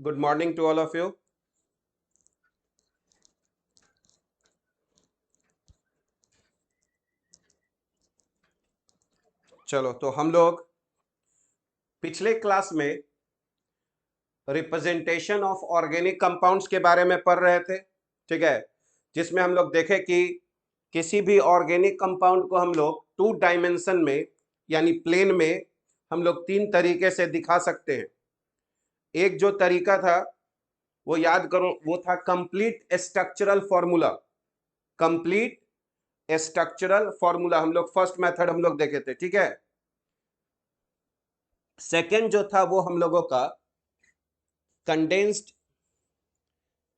Good morning to all of you. चलो तो हम लोग पिछले क्लास में रिप्रेजेंटेशन ऑफ ऑर्गेनिक कंपाउंड्स के बारे में पढ़ रहे थे, ठीक है। जिसमें हम लोग देखे कि किसी भी ऑर्गेनिक कंपाउंड को हम लोग 2 डायमेंशन में यानी प्लेन में हम लोग 3 तरीके से दिखा सकते हैं। एक जो तरीका था वो याद करो, वो था complete structural formula. Complete structural formula हम लोग फर्स्ट मेथड हम लोग देखे थे, ठीक है। सेकेंड जो था वो हम लोगों का कंडेंस्ड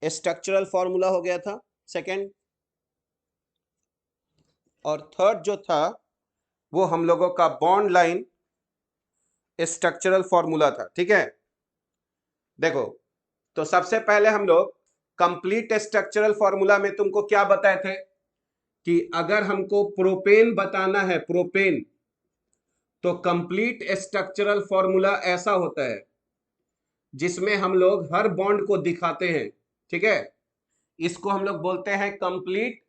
स्ट्रक्चरल फॉर्मूला हो गया था सेकेंड। और थर्ड जो था वो हम लोगों का बॉन्ड लाइन स्ट्रक्चरल फॉर्मूला था, ठीक है। देखो, तो सबसे पहले हम लोग कंप्लीट स्ट्रक्चरल फॉर्मूला में तुमको क्या बताए थे कि अगर हमको प्रोपेन बताना है, प्रोपेन, तो कंप्लीट स्ट्रक्चरल फॉर्मूला ऐसा होता है जिसमें हम लोग हर बॉन्ड को दिखाते हैं, ठीक है। इसको हम लोग बोलते हैं कंप्लीट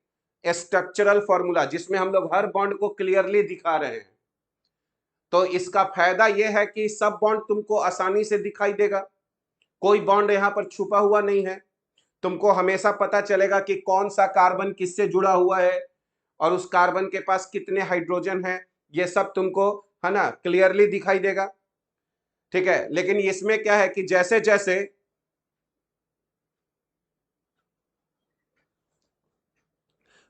स्ट्रक्चरल फॉर्मूला, जिसमें हम लोग हर बॉन्ड को क्लियरली दिखा रहे हैं। तो इसका फायदा यह है कि सब बॉन्ड तुमको आसानी से दिखाई देगा, कोई बॉन्ड यहां पर छुपा हुआ नहीं है। तुमको हमेशा पता चलेगा कि कौन सा कार्बन किससे जुड़ा हुआ है और उस कार्बन के पास कितने हाइड्रोजन है, ये सब तुमको, है ना, क्लियरली दिखाई देगा, ठीक है। लेकिन इसमें क्या है कि जैसे जैसे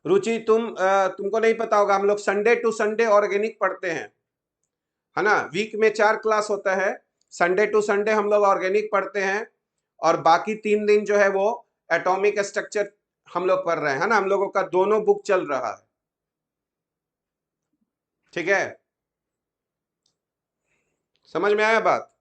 रुचि तुमको नहीं पता होगा, हम लोग संडे टू संडे ऑर्गेनिक पढ़ते हैं, है ना। वीक में 4 क्लास होता है, संडे टू संडे हम लोग ऑर्गेनिक पढ़ते हैं और बाकी 3 दिन जो है वो एटॉमिक स्ट्रक्चर हम लोग पढ़ रहे हैं, है ना। हम लोगों का दोनों बुक चल रहा है, ठीक है। समझ में आया बात?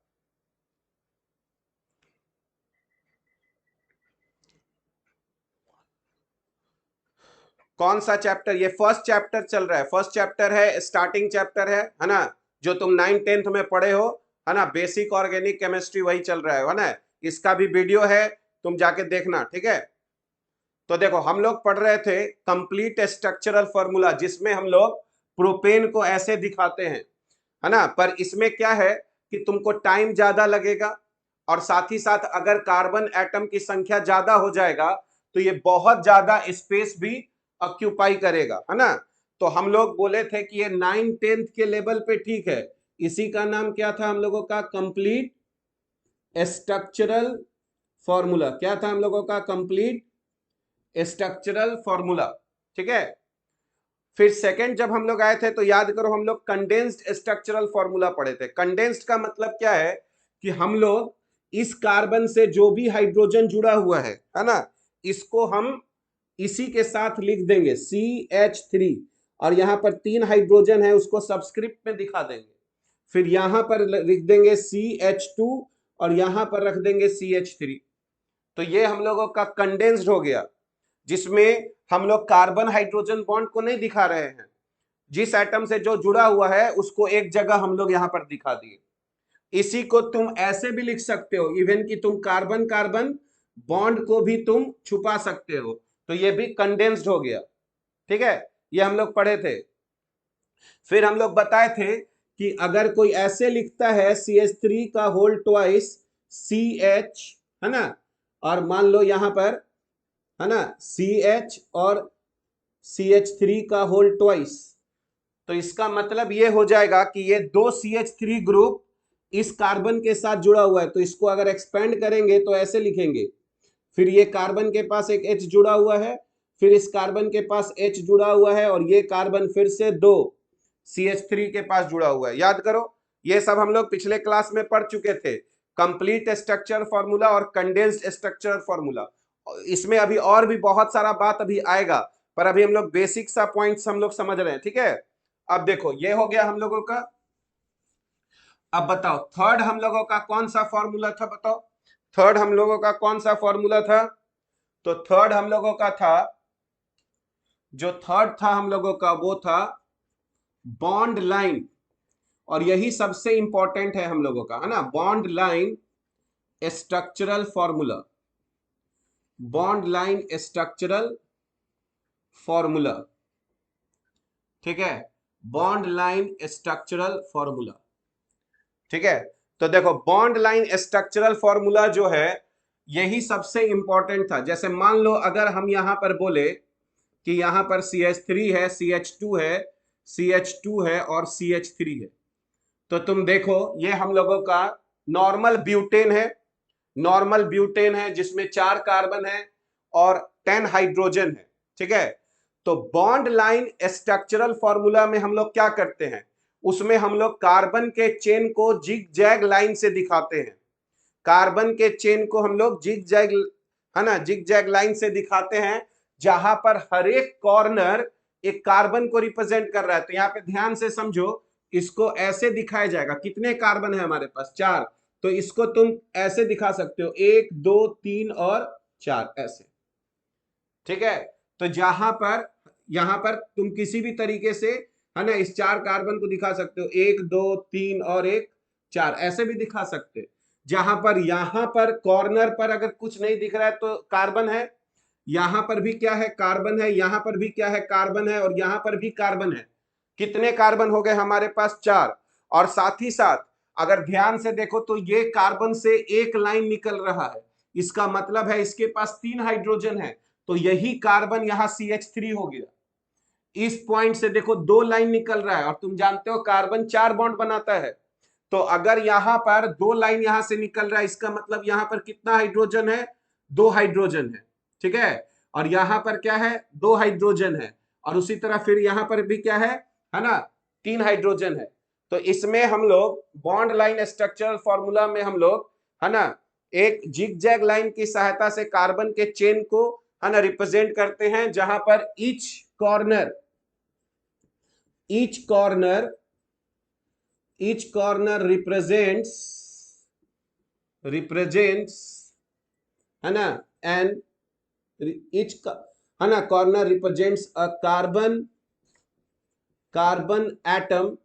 कौन सा चैप्टर? ये फर्स्ट चैप्टर चल रहा है, फर्स्ट चैप्टर है, स्टार्टिंग चैप्टर है ना, जो तुम 9th 10th में पढ़े हो, है ना। बेसिक ऑर्गेनिक केमिस्ट्री वही चल रहा है ना। इसका भी वीडियो है, तुम जाके देखना, ठीक है। तो देखो, हम लोग पढ़ रहे थे कंप्लीट स्ट्रक्चरल फॉर्मूला, जिसमें हम लोग प्रोपेन को ऐसे दिखाते हैं, है ना। पर इसमें क्या है कि तुमको टाइम ज्यादा लगेगा और साथ ही साथ अगर कार्बन एटम की संख्या ज्यादा हो जाएगा तो ये बहुत ज्यादा स्पेस भी ऑक्यूपाई करेगा, है ना। तो हम लोग बोले थे कि ये 9th 10th के लेवल पे ठीक है। इसी का नाम क्या था हम लोगों का? Complete structural formula. क्या था हम लोगों का? कंप्लीट स्ट्रक्चरल फॉर्मूला, ठीक है। फिर सेकंड जब हम लोग आए थे तो याद करो, हम लोग कंडेंस्ड स्ट्रक्चरल फॉर्मूला पढ़े थे। कंडेंस्ड का मतलब क्या है कि हम लोग इस कार्बन से जो भी हाइड्रोजन जुड़ा हुआ है ना, इसको हम इसी के साथ लिख देंगे CH3, और यहां पर 3 हाइड्रोजन है उसको सबस्क्रिप्ट में दिखा देंगे। फिर यहां पर लिख देंगे CH2 और यहां पर रख देंगे CH3। तो ये हम लोगों का कंडेंस्ड हो गया, जिसमें हम लोग कार्बन हाइड्रोजन बॉन्ड को नहीं दिखा रहे हैं, जिस एटम से जो जुड़ा हुआ है उसको एक जगह हम लोग यहां पर दिखा दिए। इसी को तुम ऐसे भी लिख सकते हो, इवन कि तुम कार्बन कार्बन बॉन्ड को भी तुम छुपा सकते हो, तो ये भी कंडेंस्ड हो गया, ठीक है। ये हम लोग पढ़े थे। फिर हम लोग बताए थे कि अगर कोई ऐसे लिखता है CH3 का होल ट्वाइस CH, है ना, और मान लो यहां पर, है ना, CH और CH3 का होल ट्वाइस, तो इसका मतलब ये हो जाएगा कि ये 2 CH3 ग्रुप इस कार्बन के साथ जुड़ा हुआ है। तो इसको अगर एक्सपेंड करेंगे तो ऐसे लिखेंगे, फिर ये कार्बन के पास एक H जुड़ा हुआ है, फिर इस कार्बन के पास H जुड़ा हुआ है, और ये कार्बन फिर से 2 CH3 के पास जुड़ा हुआ है। याद करो, ये सब हम लोग पिछले क्लास में पढ़ चुके थे, कंप्लीट स्ट्रक्चर फॉर्मूला और कंडेंस्ड स्ट्रक्चर फॉर्मूला। इसमें अभी और भी बहुत सारा बात अभी आएगा, पर अभी हम लोग बेसिक सा पॉइंट्स हम लोग समझ रहे हैं, ठीक है। अब देखो, ये हो गया हम लोगों का। अब बताओ, थर्ड हम लोगों का कौन सा फॉर्मूला था? बताओ, थर्ड हम लोगों का कौन सा फॉर्मूला था? तो थर्ड हम लोगों का था, जो थर्ड था हम लोगों का वो था बॉन्ड लाइन। और यही सबसे इंपॉर्टेंट है हम लोगों का, है ना। Bond line structural formula, bond line structural formula, ठीक है, बॉन्ड लाइन स्ट्रक्चरल फॉर्मूला, ठीक है। तो देखो बॉन्ड लाइन स्ट्रक्चरल फॉर्मूला जो है यही सबसे इंपॉर्टेंट था। जैसे मान लो अगर हम यहां पर बोले कि यहां पर CH3 है, CH2 है, CH2 है और CH3 है, तो तुम देखो ये हम लोगों का नॉर्मल ब्यूटेन है, नॉर्मल ब्यूटेन है जिसमें 4 कार्बन है और 10 हाइड्रोजन है, ठीक है। तो बॉन्ड लाइन स्ट्रक्चरल फॉर्मूला में हम लोग क्या करते हैं, उसमें हम लोग कार्बन के चेन को जिग जैग लाइन से दिखाते हैं। कार्बन के चेन को हम लोग जिग जैग, है ना, जिग जैग लाइन से दिखाते हैं, जहां पर हर एक कॉर्नर एक कार्बन को रिप्रेजेंट कर रहा है। तो यहाँ पे ध्यान से समझो, इसको ऐसे दिखाया जाएगा। कितने कार्बन है हमारे पास? 4। तो इसको तुम ऐसे दिखा सकते हो, 1 2 3 और 4 ऐसे, ठीक है। तो यहां पर तुम किसी भी तरीके से, है ना, इस 4 कार्बन को दिखा सकते हो, 1 2 3 और 1 4 ऐसे भी दिखा सकते हो। जहां पर यहां पर कॉर्नर पर अगर कुछ नहीं दिख रहा है तो कार्बन है, यहां पर भी क्या है, कार्बन है, यहां पर भी क्या है, कार्बन है, और यहां पर भी कार्बन है। कितने कार्बन हो गए हमारे पास? 4। और साथ ही साथ अगर ध्यान से देखो तो ये कार्बन से एक लाइन निकल रहा है, इसका मतलब है इसके पास 3 हाइड्रोजन है। तो यही कार्बन यहां CH3 हो गया। इस पॉइंट से देखो 2 लाइन निकल रहा है, और तुम जानते हो कार्बन 4 बॉन्ड बनाता है। तो अगर यहां पर 2 लाइन यहां से निकल रहा है, इसका मतलब यहां पर कितना हाइड्रोजन है? 2 हाइड्रोजन है, ठीक है। और यहां पर क्या है? 2 हाइड्रोजन है। और उसी तरह फिर यहां पर भी क्या है ना, 3 हाइड्रोजन है। तो इसमें हम लोग बॉन्ड लाइन स्ट्रक्चरल फॉर्मूला में हम लोग, है ना, एक जिगजैग लाइन की सहायता से कार्बन के चेन को, है ना, रिप्रेजेंट करते हैं, जहां पर corner each corner each corner represents, है ना, and each, है ना, corner represents a carbon atom,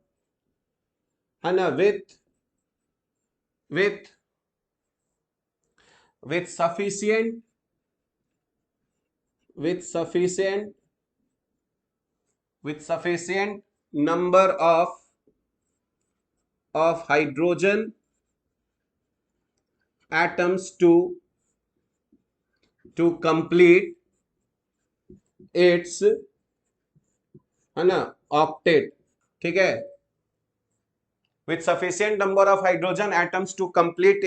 है ना, with with sufficient with sufficient with sufficient number of hydrogen atoms to complete its, है ना, octet, ठीक है, with sufficient number of hydrogen atoms to complete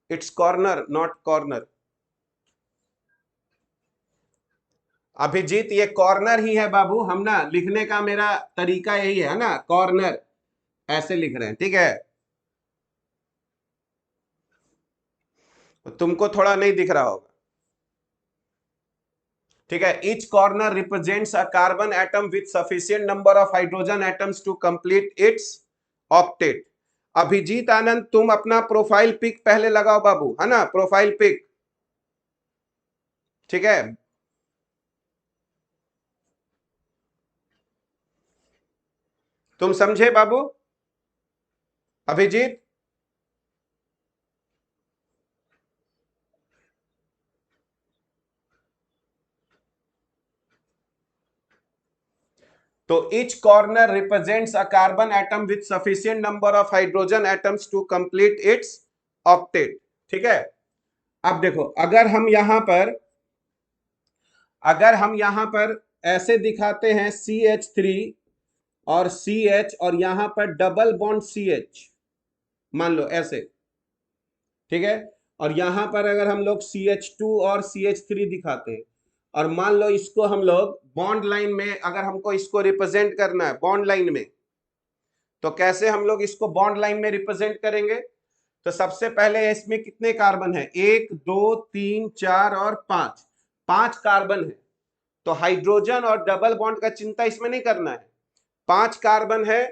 its corner, not corner। Abhijit ये corner ही है बाबू, हम ना लिखने का मेरा तरीका यही है ना, कॉर्नर ऐसे लिख रहे हैं, ठीक है। तुमको थोड़ा नहीं दिख रहा होगा, ठीक है। Each corner represents a carbon atom with sufficient number of hydrogen atoms to complete its octet. Abhijeet Anand तुम अपना प्रोफाइल पिक पहले लगाओ बाबू, है ना, प्रोफाइल पिक, ठीक है। तुम समझे बाबू? अभिजीत, तो each corner represents a carbon atom with sufficient number of hydrogen atoms to complete its octet, ठीक है। अब देखो अगर हम यहां पर ऐसे दिखाते हैं CH3 और CH, और यहां पर डबल बॉन्ड CH, मान लो ऐसे, ठीक है। और यहां पर अगर हम लोग CH2 और CH3 दिखाते हैं, और मान लो इसको हम लोग बॉन्ड लाइन में, अगर हमको इसको रिप्रेजेंट करना है बॉन्ड लाइन में, तो कैसे हम लोग इसको बॉन्ड लाइन में रिप्रेजेंट करेंगे? तो सबसे पहले इसमें कितने कार्बन है? 1 2 3 4 और 5, 5 कार्बन है। तो हाइड्रोजन और डबल बॉन्ड का चिंता इसमें नहीं करना है, 5 कार्बन है।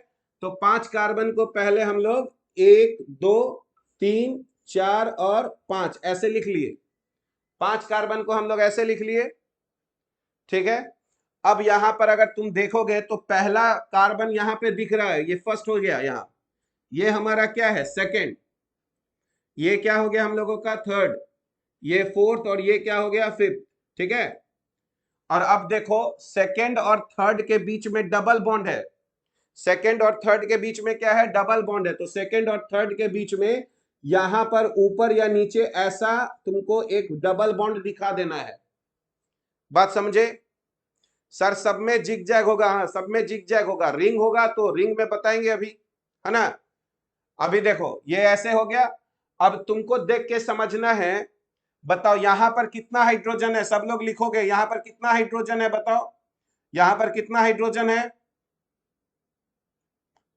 तो 5 कार्बन को पहले हम लोग 1 2 3 4 और 5 ऐसे लिख लिए, 5 कार्बन को हम लोग ऐसे लिख लिए, ठीक है। अब यहां पर अगर तुम देखोगे तो पहला कार्बन यहां पे दिख रहा है, ये फर्स्ट हो गया, यहां ये हमारा क्या है? सेकंड। ये क्या हो गया हम लोगों का थर्ड, ये फोर्थ, और ये क्या हो गया फिफ्थ। ठीक है, और अब देखो सेकेंड और थर्ड के बीच में डबल बॉन्ड है, सेकेंड और थर्ड के बीच में क्या है, डबल बॉन्ड है। तो सेकेंड और थर्ड के बीच में यहां पर ऊपर या नीचे ऐसा तुमको एक डबल बॉन्ड दिखा देना है। बात समझे सर? सब में जिग जैग होगा, हाँ सब में जिग जैग होगा। रिंग होगा तो रिंग में बताएंगे अभी, है ना। अभी देखो ये ऐसे हो गया, अब तुमको देख के समझना है। बताओ यहां पर कितना हाइड्रोजन है, सब लोग लिखोगे यहां पर कितना हाइड्रोजन है, बताओ यहां पर कितना हाइड्रोजन है,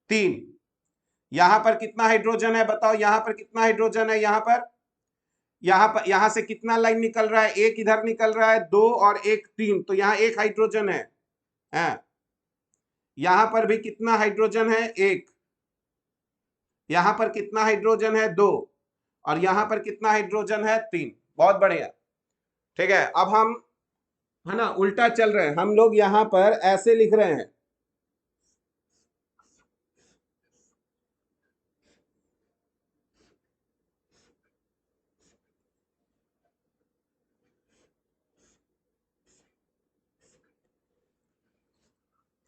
3। यहां पर कितना हाइड्रोजन है, बताओ यहां पर कितना हाइड्रोजन है, यहां पर यहां से कितना लाइन निकल रहा है, एक इधर निकल रहा है, 2 और एक 3, तो यहां एक हाइड्रोजन है। यहां पर भी कितना हाइड्रोजन है, 1। यहां पर कितना हाइड्रोजन है, 2। और यहां पर कितना हाइड्रोजन है, 3। बहुत बढ़िया। ठीक है, अब हम है ना उल्टा चल रहे हैं, हम लोग यहां पर ऐसे लिख रहे हैं।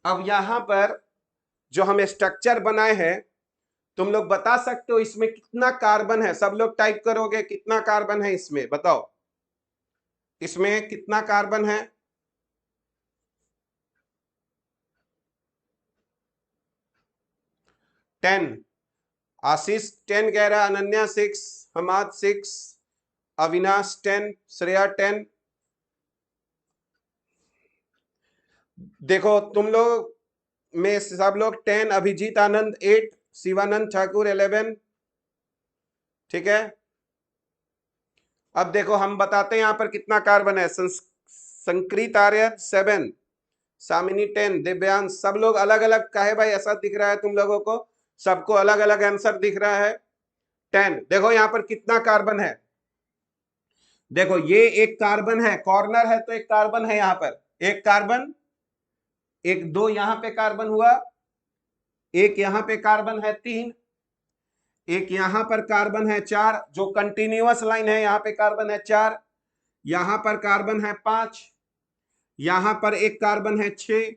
अब यहां पर जो हम स्ट्रक्चर बनाए हैं, तुम लोग बता सकते हो इसमें कितना कार्बन है, सब लोग टाइप करोगे कितना कार्बन है इसमें, बताओ इसमें कितना कार्बन है। 10। आशीष 10 कह रहा है, अनन्या 6, हमाद 6, अविनाश 10, श्रेया 10। देखो तुम लोग में सब लोग 10, अभिजीत आनंद 8, शिवानंद ठाकुर 11। ठीक है, अब देखो हम बताते हैं यहां पर कितना कार्बन है। संक्रित आर्य 7, सामिनी 10, दिव्यांश। सब लोग अलग अलग काहे भाई ऐसा दिख रहा है तुम लोगों को, सबको अलग अलग आंसर दिख रहा है। 10। देखो यहां पर कितना कार्बन है, देखो ये एक कार्बन है, कॉर्नर है तो एक कार्बन है, यहां पर एक कार्बन, एक 2 यहां पे कार्बन हुआ, एक यहां पे कार्बन है 3, एक यहां पर कार्बन है 4, जो कंटिन्यूअस लाइन है यहां पे कार्बन है 4, यहां पर कार्बन है 5, यहां पर एक कार्बन है 6,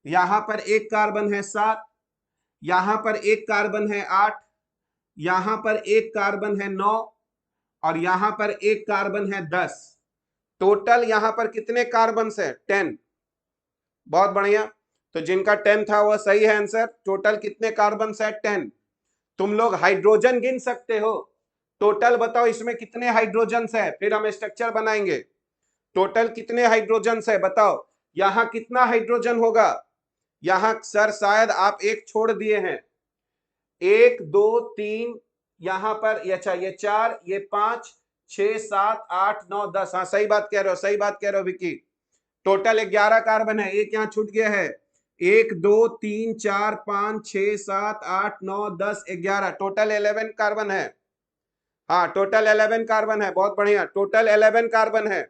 यहां पर एक कार्बन है 7, यहां पर एक कार्बन है 8, यहां पर एक कार्बन है 9, और यहां पर एक कार्बन है 10। टोटल यहां पर कितने कार्बन है, 10। बहुत बढ़िया, तो जिनका 10 था वह सही है आंसर। टोटल कितने कार्बन है, 10। तुम लोग हाइड्रोजन गिन सकते हो, टोटल बताओ इसमें कितने हाइड्रोजन है, फिर हम स्ट्रक्चर बनाएंगे। टोटल कितने हाइड्रोजन है बताओ, यहां कितना हाइड्रोजन होगा, यहां सर शायद आप एक छोड़ दिए हैं, 1 2 3, यहां पर अच्छा ये 4, ये 5 6 7 8 9 10। हाँ सही बात कह रहे हो, सही बात कह रहे हो विकी। टोटल 11 कार्बन है, एक यहाँ छूट गया है। 1 2 3 4 5 6 7 8 9 10 11, टोटल 11 कार्बन है। हाँ टोटल 11 कार्बन है, बहुत बढ़िया, टोटल 11 कार्बन है।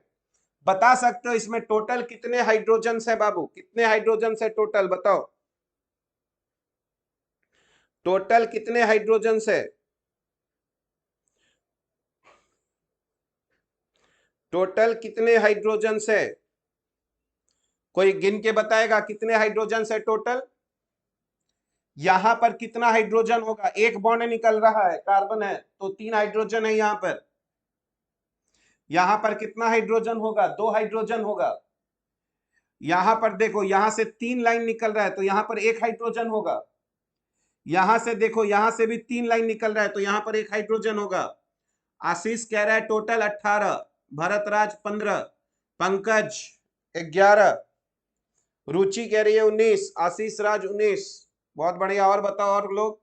बता सकते हो इसमें टोटल कितने हाइड्रोजन है बाबू, कितने हाइड्रोजन है टोटल, बताओ टोटल कितने हाइड्रोजन है, टोटल कितने हाइड्रोजन है, कोई गिन के बताएगा कितने हाइड्रोजन है टोटल। यहां पर कितना हाइड्रोजन होगा, एक बॉन्ड निकल रहा है, कार्बन है तो 3 हाइड्रोजन है यहां पर। यहां पर कितना हाइड्रोजन होगा, 2 हाइड्रोजन होगा। यहां पर देखो यहां से 3 लाइन निकल रहा है तो यहां पर एक हाइड्रोजन होगा। यहां से देखो यहां से भी 3 लाइन निकल रहा है तो यहां पर एक हाइड्रोजन होगा। आशीष कह रहा है टोटल 18, भरतराज 15, पंकज 11, रुचि कह रही है 19, आशीष राज 19। बहुत बढ़िया, और बताओ और लोग।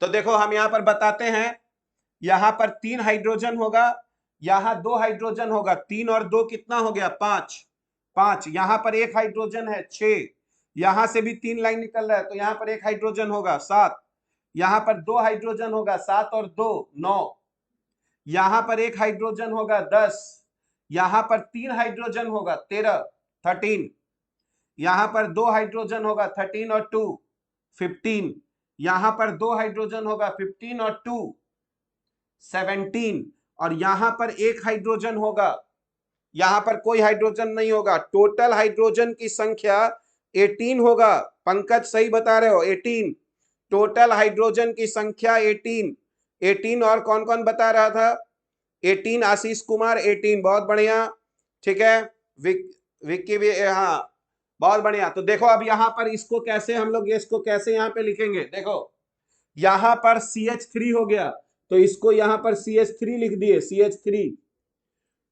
तो देखो हम यहां पर बताते हैं, यहां पर 3 हाइड्रोजन होगा, यहां 2 हाइड्रोजन होगा, 3 और 2 कितना हो गया, 5 5। यहां पर एक हाइड्रोजन है 6, यहां से भी 3 लाइन निकल रहा है तो यहां पर एक हाइड्रोजन होगा 7, यहां पर 2 हाइड्रोजन होगा, 7 और 2 9, यहां पर एक हाइड्रोजन होगा 10, यहां पर 3 हाइड्रोजन होगा 13 13, यहां पर 2 हाइड्रोजन होगा 13 और 2 15, यहां पर 2 हाइड्रोजन होगा 15 और 2 17, और यहां पर एक हाइड्रोजन होगा, यहां पर कोई हाइड्रोजन नहीं होगा। टोटल हाइड्रोजन की संख्या 18 होगा। पंकज सही बता रहे हो, 18 टोटल हाइड्रोजन की संख्या 18। 18 और कौन कौन बता रहा था? 18 आशीष कुमार 18, बहुत बढ़िया। ठीक है, विक्की भी, हाँ बहुत बढ़िया। तो देखो अब यहां पर इसको कैसे हम लोग, इसको कैसे यहां पे लिखेंगे? देखो यहां पर CH3 हो गया, तो इसको यहां पर CH3 लिख दिए, CH3।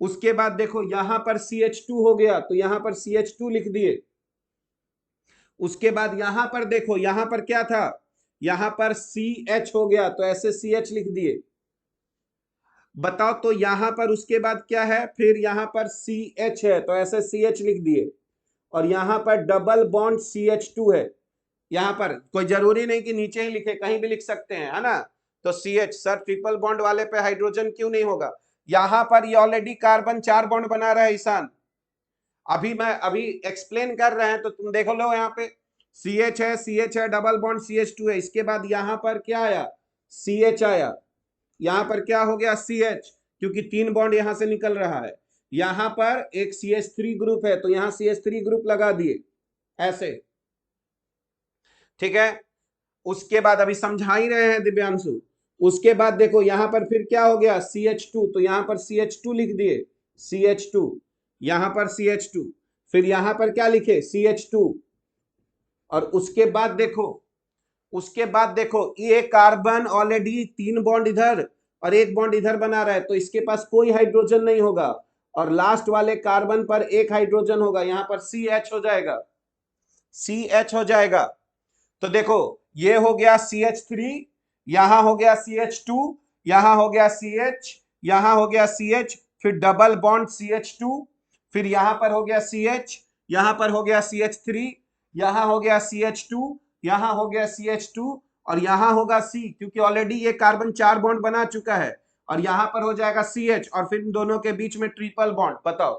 उसके बाद देखो यहां पर CH2 हो गया, तो यहां पर CH2 लिख दिए। उसके बाद यहां पर देखो, यहां पर क्या था? यहां पर CH हो गया, तो ऐसे CH लिख दिए। बताओ तो यहां पर उसके बाद क्या है? फिर यहां पर CH है, तो ऐसे CH लिख दिए। और यहां पर डबल बॉन्ड CH2 है। यहां पर कोई जरूरी नहीं कि नीचे ही लिखे, कहीं भी लिख सकते हैं, है ना? तो CH सर ट्रिपल बॉन्ड वाले पे हाइड्रोजन क्यों नहीं होगा? यहां पर ये ऑलरेडी कार्बन 4 बॉन्ड बना रहा है ईशान। अभी एक्सप्लेन कर रहे हैं, तो तुम देखो लो यहाँ पे CH है, डबल बॉन्ड CH2 है। इसके बाद यहां पर क्या आया? CH आया। यहां पर क्या हो गया? CH, क्योंकि 3 बॉन्ड यहां से निकल रहा है। यहां पर एक CH3 ग्रुप है, तो यहां CH3 ग्रुप लगा दिए ऐसे। ठीक है, उसके बाद अभी समझा ही रहे हैं दिव्यांशु। उसके बाद देखो यहां पर फिर क्या हो गया? CH2, तो यहां पर CH2 लिख दिए, CH2। यहां पर CH2, फिर यहां पर क्या लिखे? CH2। और उसके बाद देखो ये कार्बन ऑलरेडी 3 बॉन्ड इधर और 1 बॉन्ड इधर बना रहा है, तो इसके पास कोई हाइड्रोजन नहीं होगा। और लास्ट वाले कार्बन पर एक हाइड्रोजन होगा, यहां पर CH हो जाएगा, CH हो जाएगा। तो देखो ये हो गया CH3, यहां हो गया CH2, यहां हो गया CH, यहां हो गया CH, फिर डबल बॉन्ड CH2, फिर यहां पर हो गया CH, यहां पर हो गया CH3, यहां हो गया CH2, यहां हो गया CH2, और यहां होगा C, क्योंकि ऑलरेडी ये कार्बन 4 बॉन्ड बना चुका है। और यहां पर हो जाएगा CH, और फिर इन दोनों के बीच में ट्रिपल बॉन्ड। बताओ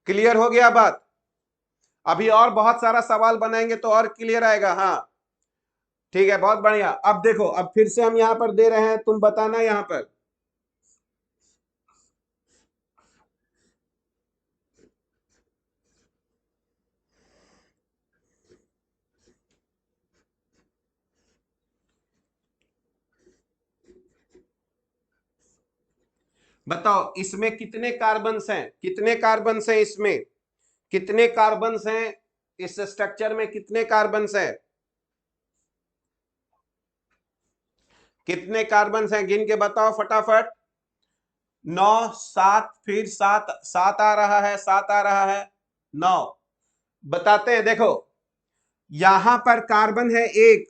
क्लियर हो गया बात? अभी और बहुत सारा सवाल बनाएंगे तो और क्लियर आएगा। हाँ ठीक है, बहुत बढ़िया। अब देखो, अब फिर से हम यहां पर दे रहे हैं, तुम बताना यहां पर। बताओ इसमें कितने कार्बन्स हैं? कितने कार्बन्स हैं इसमें? कितने कार्बन्स हैं इस स्ट्रक्चर में? कितने कार्बन्स हैं? कितने कार्बन्स हैं? गिन के बताओ फटाफट। 9, 7, फिर 7, 7 आ रहा है, 7 आ रहा है, 9। बताते हैं, देखो यहां पर कार्बन है एक।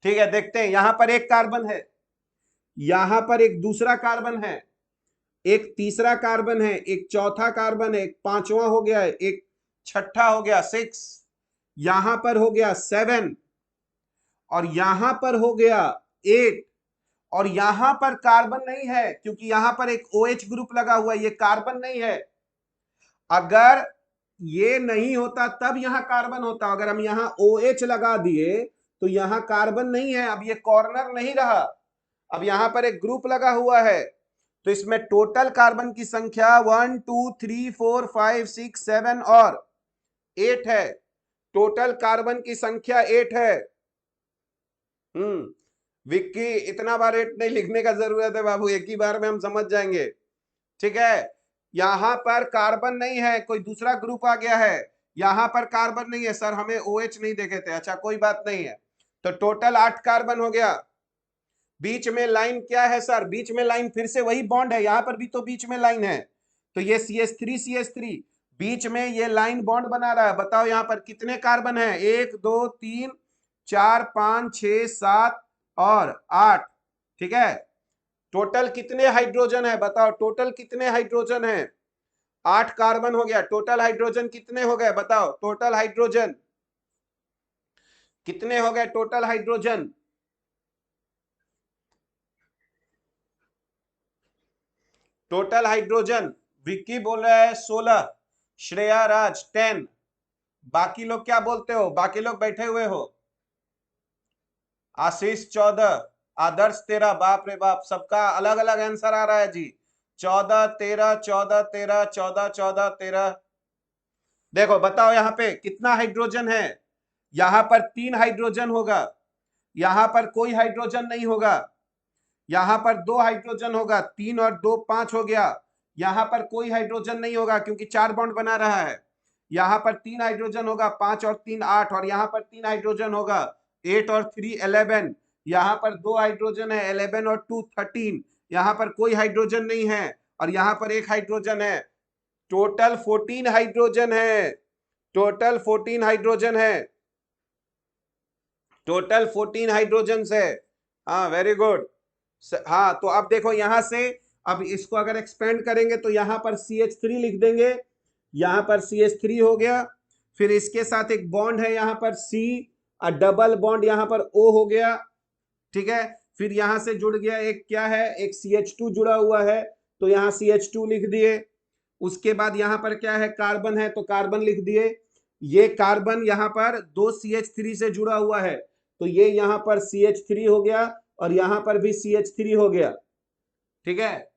ठीक है, देखते हैं, यहां पर एक कार्बन है, यहां पर एक दूसरा कार्बन है, एक तीसरा कार्बन है, एक चौथा कार्बन है, एक पांचवा हो गया है, एक छठा हो गया 6, यहां पर हो गया 7, और यहां पर हो गया 8। और यहां पर कार्बन नहीं है, क्योंकि यहां पर एक OH ग्रुप लगा हुआ है, ये कार्बन नहीं है। अगर ये नहीं होता तब यहां कार्बन होता। अगर हम यहां OH लगा दिए तो यहां कार्बन नहीं है, अब ये कॉर्नर नहीं रहा, अब यहां पर एक ग्रुप लगा हुआ है। तो इसमें टोटल कार्बन की संख्या 1 2 3 4 5 6 7 और 8 है। टोटल कार्बन की संख्या 8 है। विक्की, इतना बार 8 नहीं लिखने का जरूरत है बाबू, एक ही बार में हम समझ जाएंगे। ठीक है, यहां पर कार्बन नहीं है, कोई दूसरा ग्रुप आ गया है। यहां पर कार्बन नहीं है सर, हमें OH नहीं देखे थे। अच्छा कोई बात नहीं है, तो टोटल 8 कार्बन हो गया। बीच में लाइन क्या है सर? बीच में लाइन फिर से वही बॉन्ड है, यहां पर भी तो बीच में लाइन है, तो ये CH3 बीच में ये लाइन बॉन्ड बना रहा है। बताओ यहां पर कितने कार्बन है? 1 2 3 4 5 6 7 और 8। ठीक है, टोटल कितने हाइड्रोजन है? बताओ टोटल कितने हाइड्रोजन है? 8 कार्बन हो गया, टोटल हाइड्रोजन कितने हो गए? बताओ टोटल हाइड्रोजन कितने हो गए? Total hydrogen total hydrogen Vicky बोल रहा है 16, श्रेया राज 10। बाकी लोग क्या बोलते हो? बाकी लोग बैठे हुए हो? आशीष 14, आदर्श 13, बाप रे बाप, सबका अलग अलग आंसर आ रहा है जी। 14 13 14 13 14 14 13। देखो बताओ यहाँ पे कितना हाइड्रोजन है। यहां पर 3 हाइड्रोजन होगा, यहां पर कोई हाइड्रोजन नहीं होगा, यहां पर 2 हाइड्रोजन होगा, 3 और 2 5 हो गया। यहां पर कोई हाइड्रोजन नहीं होगा क्योंकि 4 बॉन्ड बना रहा है। यहां पर 3 हाइड्रोजन होगा, 5 और 3 8, और यहां पर 3 हाइड्रोजन होगा, 8 और 3 11। यहां पर 2 हाइड्रोजन है, 11 और 2 13। यहां पर कोई हाइड्रोजन नहीं है और यहां पर एक हाइड्रोजन है। टोटल 14 हाइड्रोजन है, टोटल 14 हाइड्रोजन है, टोटल 14 हाइड्रोजन है। हाँ वेरी गुड। हाँ तो अब देखो यहां से, अब इसको अगर एक्सपेंड करेंगे तो यहां पर CH3 लिख देंगे, यहां पर CH3 हो गया। फिर इसके साथ एक बॉन्ड है यहां पर C, और डबल बॉन्ड यहां पर O हो गया, ठीक है। फिर यहां से जुड़ गया एक, क्या है, एक CH2 जुड़ा हुआ है, तो यहां CH2 लिख दिए। उसके बाद यहां पर क्या है, कार्बन है, तो कार्बन लिख दिए। ये कार्बन यहां पर 2 CH3 से जुड़ा हुआ है, तो ये यहां पर CH3 हो गया और यहां पर भी CH3 हो गया, ठीक है।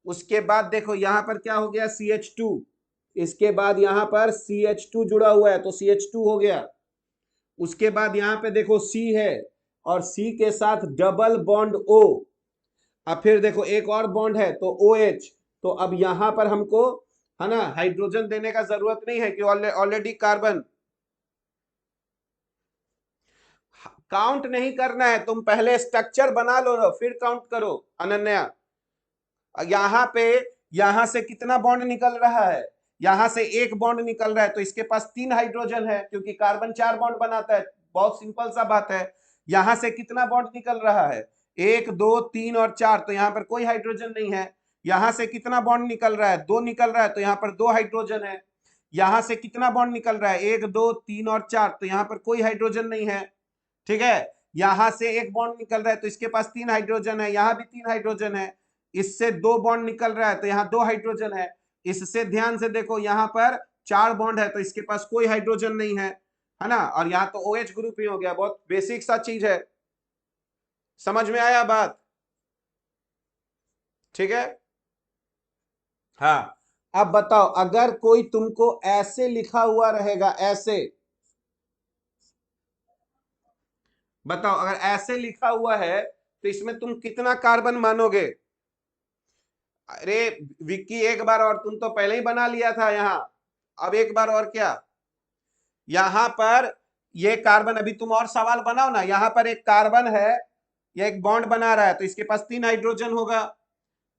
उसके बाद देखो यहां पर क्या हो गया, CH2। इसके बाद यहां पर CH2 जुड़ा हुआ है तो CH2 हो गया। उसके बाद यहां पे देखो C है और C के साथ डबल बॉन्ड O। अब फिर देखो एक और बॉन्ड है तो OH। तो अब यहां पर हमको, है ना, हाइड्रोजन देने का जरूरत नहीं है कि ऑलरेडी कार्बन। काउंट नहीं करना है, तुम पहले स्ट्रक्चर बना लो फिर काउंट करो अनन्या। यहां पे, यहां से कितना बॉन्ड निकल रहा है, यहां से एक बॉन्ड निकल रहा है, तो इसके पास 3 हाइड्रोजन है क्योंकि कार्बन 4 बॉन्ड बनाता है। बहुत सिंपल सा बात है। यहां से कितना बॉन्ड निकल रहा है, 1 2 3 और 4, तो यहां पर कोई हाइड्रोजन नहीं है। यहां से कितना बॉन्ड निकल रहा है, 2 निकल रहा है, तो यहां पर 2 हाइड्रोजन है। यहां से कितना बॉन्ड निकल रहा है, 1 2 3 और 4, तो यहां पर कोई हाइड्रोजन नहीं है, ठीक है। यहां से एक बॉन्ड निकल रहा है तो इसके पास 3 हाइड्रोजन है, यहां भी 3 हाइड्रोजन है। इससे 2 बॉन्ड निकल रहा है तो यहाँ 2 हाइड्रोजन है। इससे ध्यान से देखो यहाँ पर 4 बॉन्ड है तो इसके पास कोई हाइड्रोजन नहीं है ना, और यहाँ तो OH ग्रुप ही हो गया। बहुत बेसिक सा चीज है, समझ में आया बात, ठीक है। हाँ अब बताओ, अगर कोई तुमको ऐसे लिखा हुआ रहेगा, ऐसे बताओ, अगर ऐसे लिखा हुआ है तो इसमें तुम कितना कार्बन मानोगे। अरे विक्की, एक बार और, तुम तो पहले ही बना लिया था यहाँ, अब एक बार और क्या। यहां पर ये कार्बन, अभी तुम और सवाल बनाओ ना। यहां पर एक कार्बन है, ये एक बॉन्ड बना रहा है तो इसके पास 3 हाइड्रोजन होगा।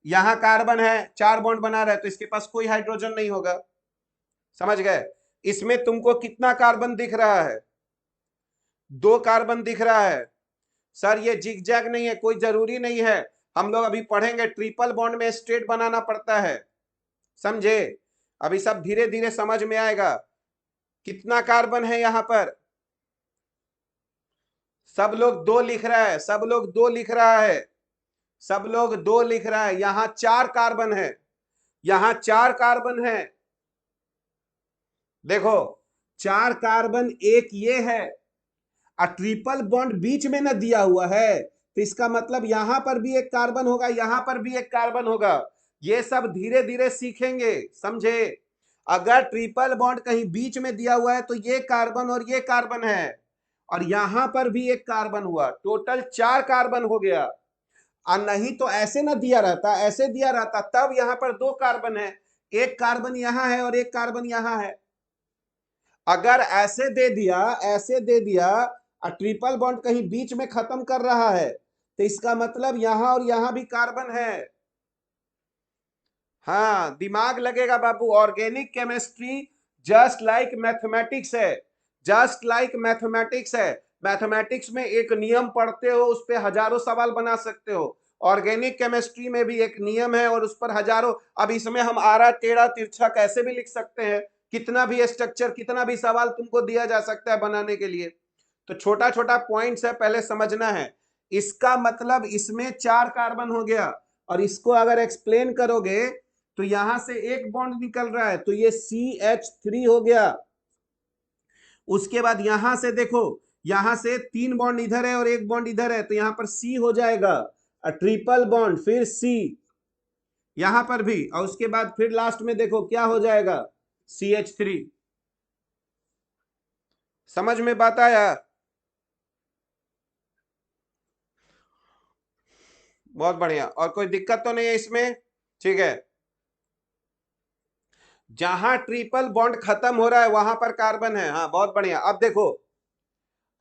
यहां कार्बन है, 4 बॉन्ड बना रहा है तो इसके पास कोई हाइड्रोजन नहीं होगा। समझ गए। इसमें तुमको कितना कार्बन दिख रहा है, 2 कार्बन दिख रहा है। सर ये जिग जैग नहीं है, कोई जरूरी नहीं है। हम लोग अभी पढ़ेंगे ट्रिपल बॉन्ड में स्ट्रेट बनाना पड़ता है, समझे। अभी सब धीरे धीरे समझ में आएगा। कितना कार्बन है यहां पर, सब लोग 2 लिख रहा है, सब लोग 2 लिख रहा है, सब लोग 2 लिख रहा है। यहां 4 कार्बन है, यहां 4 कार्बन है। देखो 4 कार्बन, एक ये है और ट्रिपल बॉन्ड बीच में ना दिया हुआ है, तो इसका मतलब यहां पर भी एक कार्बन होगा, यहां पर भी एक कार्बन होगा। ये सब धीरे धीरे सीखेंगे, समझे। अगर ट्रिपल बॉन्ड कहीं बीच में दिया हुआ है तो ये कार्बन और ये कार्बन है, और यहां पर भी एक कार्बन हुआ, टोटल 4 कार्बन हो गया। और नहीं तो ऐसे ना दिया रहता, ऐसे दिया रहता तब यहां पर 2 कार्बन है, एक कार्बन यहां है और एक कार्बन यहां है। अगर ऐसे दे दिया, ऐसे दे दिया और ट्रिपल बॉन्ड कहीं बीच में खत्म कर रहा है, तो इसका मतलब यहां और यहां भी कार्बन है। हाँ दिमाग लगेगा बाबू, organic chemistry just like mathematics है, जस्ट लाइक मैथमेटिक्स है। मैथमेटिक्स में एक नियम पढ़ते हो, उस पर हजारों सवाल बना सकते हो। ऑर्गेनिक केमिस्ट्री में भी एक नियम है और उस पर हजारों। अब इसमें हम आरा टेढ़ा तिरछा कैसे भी लिख सकते हैं, कितना भी स्ट्रक्चर, कितना भी सवाल तुमको दिया जा सकता है बनाने के लिए। तो छोटा छोटा पॉइंट्स है, पहले समझना है। इसका मतलब इसमें 4 कार्बन हो गया, और इसको अगर एक्सप्लेन करोगे तो यहां से एक बॉन्ड निकल रहा है तो ये CH3 हो गया। उसके बाद यहां से देखो, यहां से 3 बॉन्ड इधर है और 1 बॉन्ड इधर है, तो यहां पर C हो जाएगा, ट्रिपल बॉन्ड, फिर C यहां पर भी, और उसके बाद फिर लास्ट में देखो क्या हो जाएगा, CH3। समझ में बात आया? बहुत बढ़िया। और कोई दिक्कत तो नहीं है इसमें? ठीक है। जहां ट्रिपल बॉन्ड खत्म हो रहा है वहां पर कार्बन है। हाँ बहुत बढ़िया। अब देखो,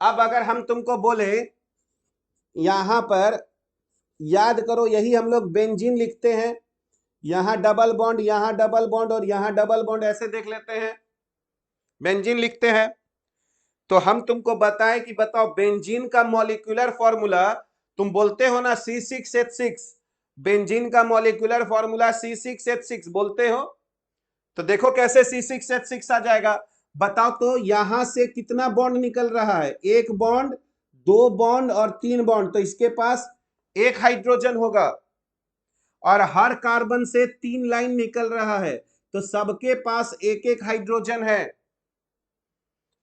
अब अगर हम तुमको बोले यहां पर, याद करो यही हम लोग बेंजीन लिखते हैं, यहां डबल बॉन्ड, यहां डबल बॉन्ड और यहां डबल बॉन्ड, ऐसे देख लेते हैं, बेंजीन लिखते हैं। तो हम तुमको बताएं कि बताओ बेंजीन का मॉलिक्यूलर फॉर्मूला, तुम बोलते हो ना C6H6, बेंजीन का मॉलिक्यूलर फॉर्मूला C6H6 बोलते हो। तो देखो कैसे C6H6 आ जाएगा, बताओ तो। यहां से कितना बॉन्ड निकल रहा है, 1 बॉन्ड, 2 बॉन्ड और 3 बॉन्ड, तो इसके पास 1 हाइड्रोजन होगा, और हर कार्बन से 3 लाइन निकल रहा है, तो सबके पास 1-1 हाइड्रोजन है।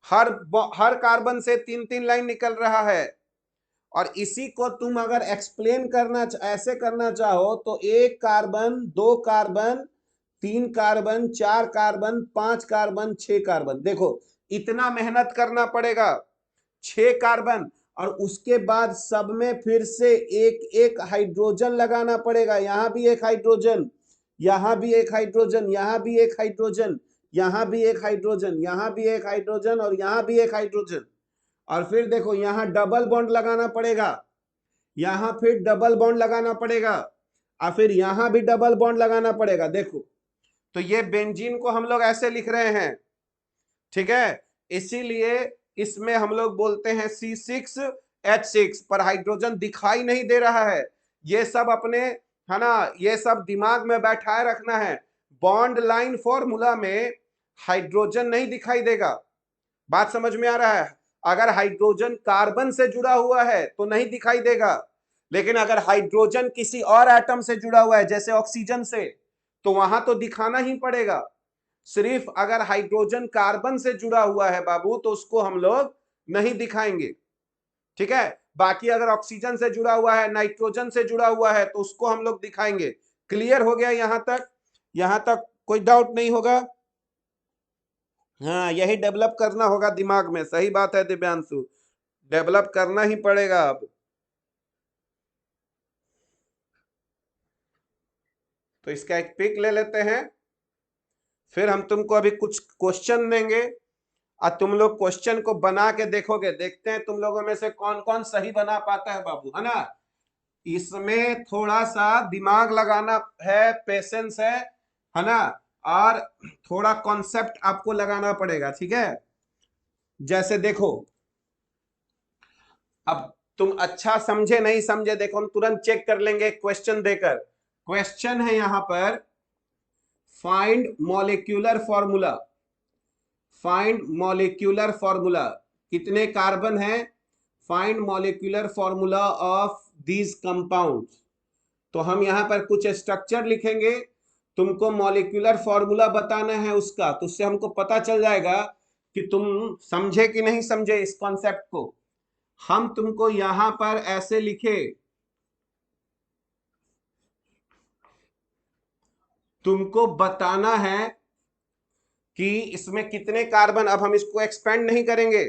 हर कार्बन से 3-3 लाइन निकल रहा है। और इसी को तुम अगर एक्सप्लेन करना ऐसे करना चाहो तो 1 carbon, 2 carbon, 3 carbon, 4 carbon, 5 carbon, 6 carbon, देखो इतना मेहनत करना पड़ेगा, 6 कार्बन, और उसके बाद सब में फिर से एक एक हाइड्रोजन लगाना पड़ेगा। यहां भी एक हाइड्रोजन, यहां भी एक हाइड्रोजन, यहां भी एक हाइड्रोजन, यहां भी एक हाइड्रोजन, यहां भी एक हाइड्रोजन और यहां भी एक हाइड्रोजन। और फिर देखो यहां डबल बॉन्ड लगाना पड़ेगा, यहां फिर डबल बॉन्ड लगाना पड़ेगा, और फिर यहां भी डबल बॉन्ड लगाना पड़ेगा। देखो तो ये बेंजीन को हम लोग ऐसे लिख रहे हैं, ठीक है। इसीलिए इसमें हम लोग बोलते हैं C6H6, पर हाइड्रोजन दिखाई नहीं दे रहा है। ये सब अपने, है ना, ये सब दिमाग में बैठाए रखना है। बॉन्ड लाइन फॉर्मूला में हाइड्रोजन नहीं दिखाई देगा। बात समझ में आ रहा है? अगर हाइड्रोजन कार्बन से जुड़ा हुआ है तो नहीं दिखाई देगा, लेकिन अगर हाइड्रोजन किसी और एटम से जुड़ा हुआ है जैसे ऑक्सीजन से, तो वहां तो दिखाना ही पड़ेगा। सिर्फ अगर हाइड्रोजन कार्बन से जुड़ा हुआ है बाबू, तो उसको हम लोग नहीं दिखाएंगे, ठीक है। बाकी अगर ऑक्सीजन से जुड़ा हुआ है, नाइट्रोजन से जुड़ा हुआ है, तो उसको हम लोग दिखाएंगे। क्लियर हो गया यहां तक? यहां तक कोई डाउट नहीं होगा? हाँ, यही डेवलप करना होगा दिमाग में। सही बात है दिव्यांशु, डेवलप करना ही पड़ेगा अब। तो इसका एक पिक ले लेते हैं, फिर हम तुमको अभी कुछ क्वेश्चन देंगे, और तुम लोग क्वेश्चन को बना के देखोगे। देखते हैं तुम लोगों में से कौन कौन सही बना पाता है बाबू, है ना। इसमें थोड़ा सा दिमाग लगाना है, पेशेंस है ना, और थोड़ा कॉन्सेप्ट आपको लगाना पड़ेगा, ठीक है। जैसे देखो, अब तुम अच्छा समझे नहीं समझे, देखो हम तुरंत चेक कर लेंगे क्वेश्चन देकर। क्वेश्चन है यहां पर, find molecular formula, find molecular formula, कितने कार्बन है, find molecular formula of these compounds. तो हम यहां पर कुछ स्ट्रक्चर लिखेंगे, तुमको मॉलिक्यूलर फॉर्मूला बताना है उसका, तो उससे हमको पता चल जाएगा कि तुम समझे कि नहीं समझे इस कॉन्सेप्ट को। हम तुमको यहां पर ऐसे लिखे, तुमको बताना है कि इसमें कितने कार्बन, अब हम इसको एक्सपेंड नहीं करेंगे,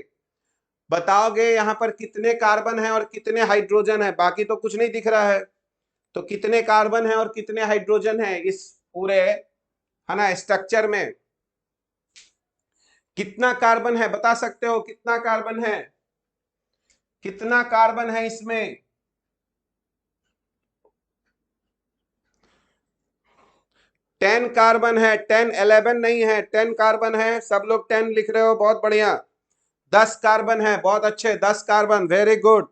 बताओगे यहां पर कितने कार्बन है और कितने हाइड्रोजन है, बाकी तो कुछ नहीं दिख रहा है। तो कितने कार्बन है और कितने हाइड्रोजन है इस पूरे, है ना, स्ट्रक्चर में। कितना कार्बन है बता सकते हो? कितना कार्बन है, कितना कार्बन है इसमें? 10 कार्बन है, 10, 11 नहीं है, 10 कार्बन है। सब लोग 10 लिख रहे हो, बहुत बढ़िया। 10 कार्बन है, बहुत अच्छे, 10 कार्बन, वेरी गुड।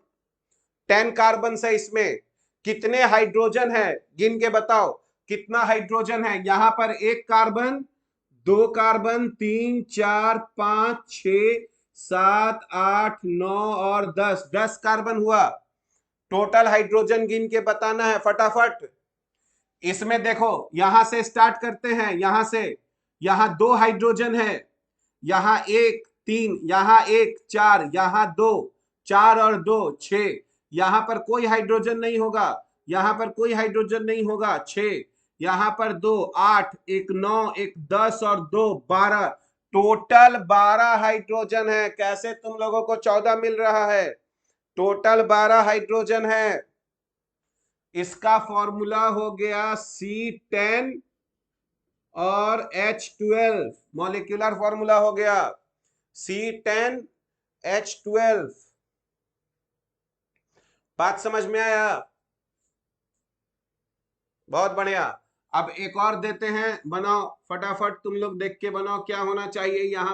10 कार्बन से इसमें कितने हाइड्रोजन है, गिन के बताओ कितना हाइड्रोजन है। यहां पर 1 कार्बन, 2 कार्बन, 3, 4, 5, 6, 7, 8, 9 और 10, 10 कार्बन हुआ। टोटल हाइड्रोजन गिन के बताना है फटाफट। इसमें देखो यहां से स्टार्ट करते हैं, यहां से, यहां 2 हाइड्रोजन है, यहां 1, 3, यहां 1 4, यहां 2 4 और 2 6, यहां पर कोई हाइड्रोजन नहीं होगा, यहां पर कोई हाइड्रोजन नहीं होगा 6, यहां पर 2 8 1 9 1 10 और 2 12, टोटल 12 हाइड्रोजन है। कैसे तुम लोगों को 14 मिल रहा है? टोटल 12 हाइड्रोजन है। इसका फॉर्मूला हो गया C10 और H12, मॉलिक्यूलर फॉर्मूला हो गया C10H12। बात समझ में आया? बहुत बढ़िया। अब एक और देते हैं, बनाओ फटाफट, तुम लोग देख के बनाओ क्या होना चाहिए। यहां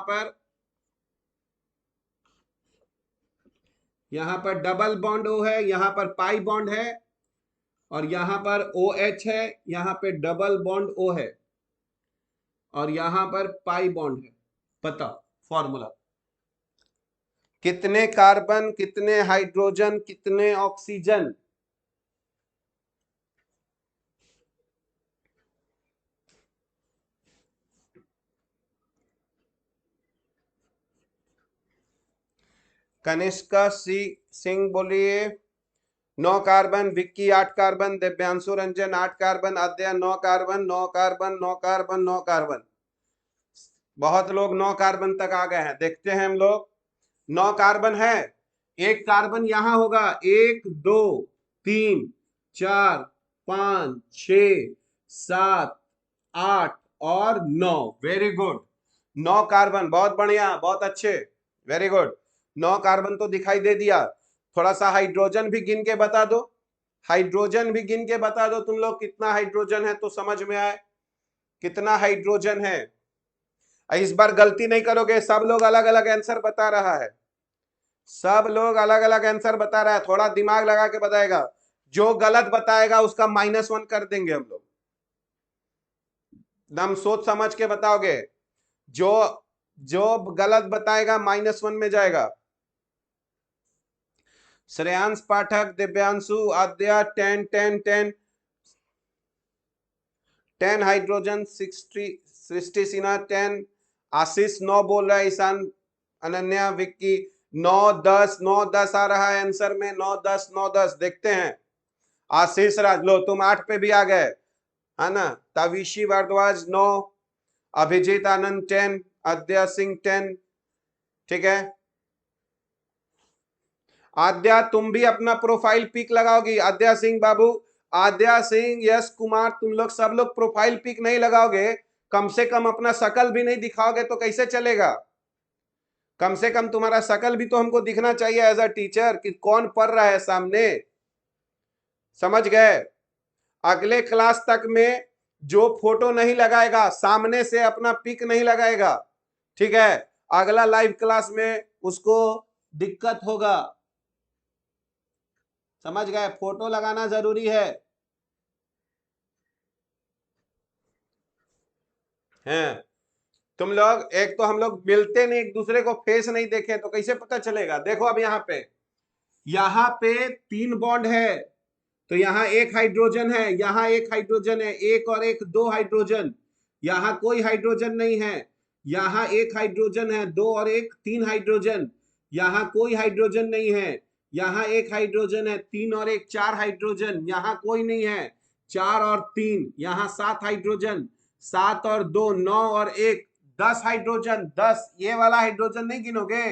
पर डबल बॉन्ड O है, यहां पर पाई बॉन्ड है, और यहां पर OH है, यहां पे डबल बॉन्ड O है, और यहां पर पाई बॉन्ड है। बताओ फॉर्मूला। कितने कार्बन, कितने हाइड्रोजन, कितने ऑक्सीजन? कनिष्का सिंह बोलिए। 9 carbon, Vicky 8 carbon, Divyanshu Ranjan 8 carbon, Adya 9 carbon, 9 carbon, 9 carbon, 9 carbon. बहुत लोग 9 कार्बन तक आ गए हैं, देखते हैं हम लोग। 9 कार्बन है, एक कार्बन यहां होगा, 1 2 3 4 5 6 7 8 और 9। वेरी गुड, 9 कार्बन, बहुत बढ़िया, बहुत अच्छे, वेरी गुड। 9 कार्बन तो दिखाई दे दिया। थोड़ा सा हाइड्रोजन भी गिन के बता दो, हाइड्रोजन भी गिन के बता दो तुम लोग, कितना हाइड्रोजन है तो समझ में आए कितना हाइड्रोजन है। इस बार गलती नहीं करोगे, सब लोग अलग अलग आंसर बता रहा है, सब लोग अलग अलग आंसर बता रहा है, थोड़ा दिमाग लगा के बताएगा। जो गलत बताएगा उसका -1 कर देंगे हम लोग, दम सोच समझ के बताओगे। जो जो गलत बताएगा -1 में जाएगा। श्रेयांश पाठक, दिव्यांशु, आद्या 10 10 10 10 हाइड्रोजन, सृष्टि सिन्हा 10, आशीष 9 बोल रहा है, ईशान, अनन्या, विक्की 9 10 9 10 आ रहा है आंसर में, 9 10 9 10। देखते हैं, आशीष राज, लो तुम 8 पे भी आ गए, है ना। तविशी भारद्वाज 9, अभिजीत आनंद 10, आद्या सिंह 10। ठीक है, आद्या तुम भी अपना प्रोफाइल पिक लगाओगी, आद्या सिंह बाबू, आद्या सिंह, यश कुमार, तुम लोग सब लोग प्रोफाइल पिक नहीं लगाओगे, कम से कम अपना शकल भी नहीं दिखाओगे तो कैसे चलेगा? कम से कम तुम्हारा शकल भी तो हमको दिखना चाहिए एज अ टीचर, कि कौन पढ़ रहा है सामने। समझ गए? अगले क्लास तक में जो फोटो नहीं लगाएगा, सामने से अपना पिक नहीं लगाएगा, ठीक है, अगला लाइव क्लास में उसको दिक्कत होगा। समझ गए? फोटो लगाना जरूरी है। हैं, तुम लोग, एक तो हम लोग मिलते नहीं, एक दूसरे को फेस नहीं देखे तो कैसे पता चलेगा? देखो अब यहाँ पे 3 बॉन्ड है, तो यहाँ एक हाइड्रोजन है, यहाँ एक हाइड्रोजन है, एक और एक 2 हाइड्रोजन, यहाँ कोई हाइड्रोजन नहीं है, यहाँ एक हाइड्रोजन है, 2 और एक 3 हाइड्रोजन, यहाँ कोई हाइड्रोजन नहीं है, यहाँ एक हाइड्रोजन है, 3 और एक 4 हाइड्रोजन, यहाँ कोई नहीं है, 4 और 3, यहाँ 7 हाइड्रोजन, 7 और 2 9 और 1 10 हाइड्रोजन, 10, ये वाला हाइड्रोजन नहीं गिनोगे,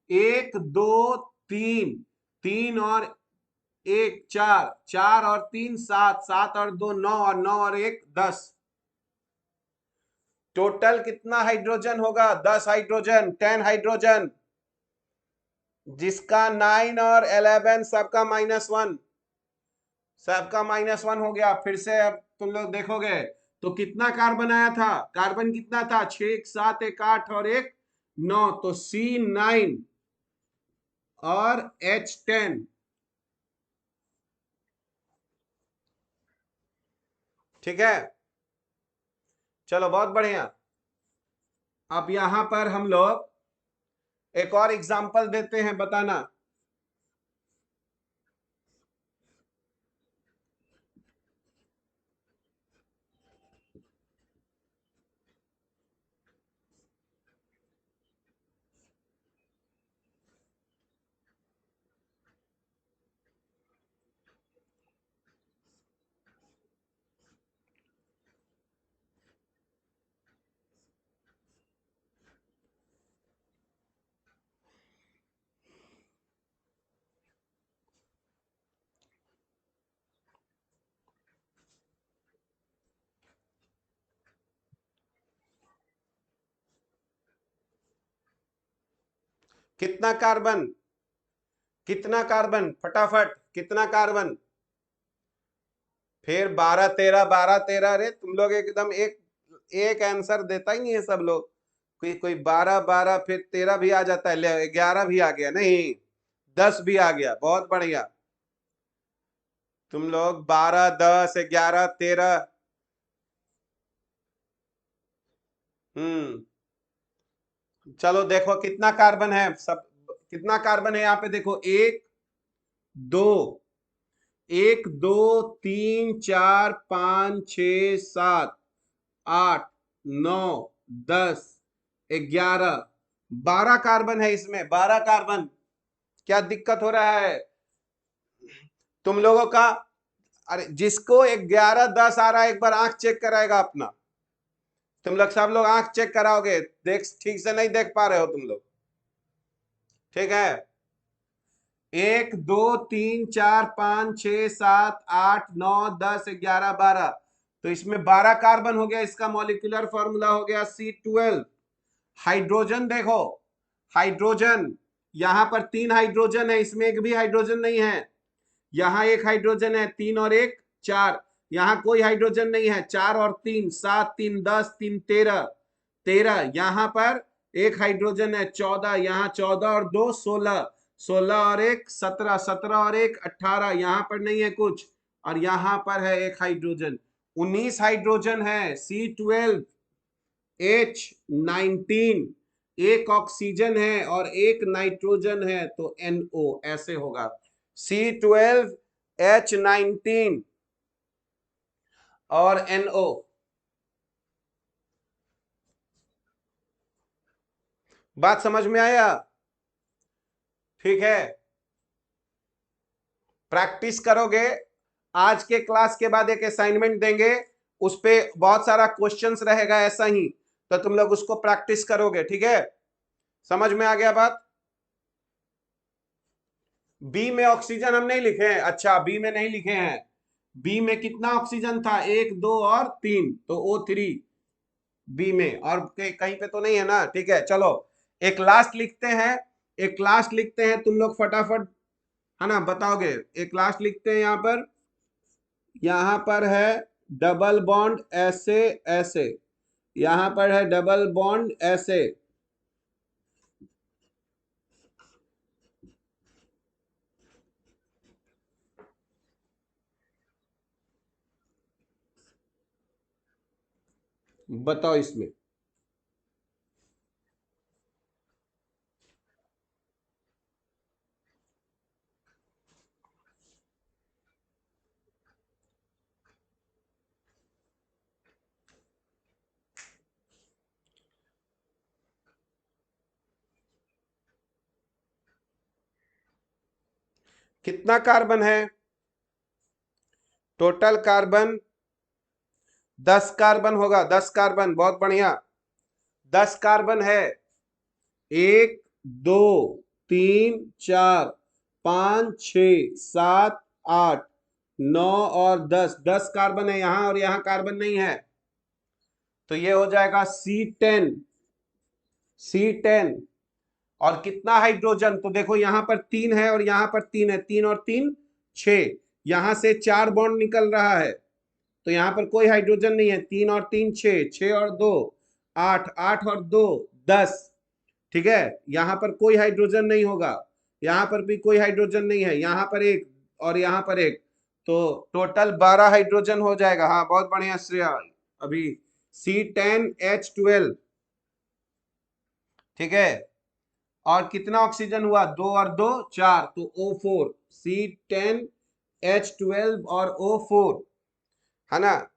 1 2 3, 3 और 1 4, 4 और 3 7, 7 और 2 9, और 9 और 1 10। टोटल कितना हाइड्रोजन होगा? 10 हाइड्रोजन, 10 हाइड्रोजन, जिसका 9 और 11 सबका -1, सबका -1 हो गया। फिर से अब तुम लोग देखोगे तो कितना कार्बन आया था, कार्बन कितना था? 6 1 7 1 8 और 1 9, तो C9 और H10। ठीक है, चलो बहुत बढ़िया। अब यहां पर हम लोग एक और एग्जांपल देते हैं, बताना। कितना कार्बन, कितना कार्बन, फटाफट कितना कार्बन। फिर 12 13 12 13, अरे तुम लोग एकदम एक एक आंसर देता ही नहीं है सब लोग। कोई कोई 12 12, फिर 13 भी आ जाता है, ले 11 भी आ गया, नहीं 10 भी आ गया, बहुत बढ़िया। तुम लोग 12 10 11 13। हम्म, चलो देखो कितना कार्बन है सब, कितना कार्बन है यहाँ पे देखो, दो एक दो तीन चार पाँच छ सात आठ नौ 10 11 12 कार्बन है इसमें, 12 कार्बन। क्या दिक्कत हो रहा है तुम लोगों का? अरे जिसको 11 10 आ रहा है एक बार आंख चेक कराएगा अपना। तुम लोग सब लोग आंख चेक कराओगे, देख ठीक से नहीं देख पा रहे हो तुम लोग, ठीक है। 1 2 3 4 5 6 7 8 9 10 11 12, तो इसमें 12 कार्बन हो गया। इसका मॉलिक्यूलर फॉर्मूला हो गया C12। हाइड्रोजन देखो, हाइड्रोजन यहां पर 3 हाइड्रोजन है, इसमें एक भी हाइड्रोजन नहीं है। यहाँ एक हाइड्रोजन है, 3 और 1 4, यहाँ कोई हाइड्रोजन नहीं है, 4 और 3 7 3 10 3 13 13, यहाँ पर एक हाइड्रोजन है 14, यहाँ 14 और 2 16, 16 और 1 17, 17 और 1 18, यहाँ पर नहीं है कुछ, और यहाँ पर है एक हाइड्रोजन। 19 हाइड्रोजन है, C12 H19, एक ऑक्सीजन है और एक नाइट्रोजन है, तो NO ऐसे होगा, C12H19 और NO। बात समझ में आया? ठीक है, प्रैक्टिस करोगे। आज के क्लास के बाद एक असाइनमेंट देंगे, उस पे बहुत सारा क्वेश्चंस रहेगा ऐसा ही, तो तुम लोग उसको प्रैक्टिस करोगे, ठीक है। समझ में आ गया बात? बी में ऑक्सीजन हम नहीं लिखे हैं, अच्छा बी में नहीं लिखे हैं। बी में कितना ऑक्सीजन था, 1 2 और 3, तो O3 बी में, और कहीं पे तो नहीं है ना, ठीक है। चलो एक लास्ट लिखते हैं, एक लास्ट लिखते हैं, तुम लोग फटाफट है ना बताओगे। एक लास्ट लिखते हैं यहाँ पर है डबल बॉन्ड ऐसे ऐसे, यहाँ पर है डबल बॉन्ड ऐसे, बताओ इसमें। कितना कार्बन है टोटल? कार्बन 10 कार्बन होगा, 10 कार्बन, बहुत बढ़िया। 10 कार्बन है, 1 2 3 4 5 6 7 8 9 और 10, 10 कार्बन है यहाँ, और यहाँ कार्बन नहीं है, तो ये हो जाएगा C10, C10। और कितना हाइड्रोजन, तो देखो यहाँ पर 3 है और यहाँ पर 3 है, 3 और 3 6, यहाँ से 4 बॉन्ड निकल रहा है, तो यहाँ पर कोई हाइड्रोजन नहीं है। 3 और 3 6, 6 और 2 8, 8 और 2 10, ठीक है। यहाँ पर कोई हाइड्रोजन नहीं होगा, यहाँ पर भी कोई हाइड्रोजन नहीं है, यहाँ पर एक और यहाँ पर एक, तो टोटल 12 हाइड्रोजन हो जाएगा। हाँ बहुत बढ़िया श्रेया, अभी C10H12, ठीक है। और कितना ऑक्सीजन हुआ, 2 और 2 4, तो O4, C10H12 और O4, है ना।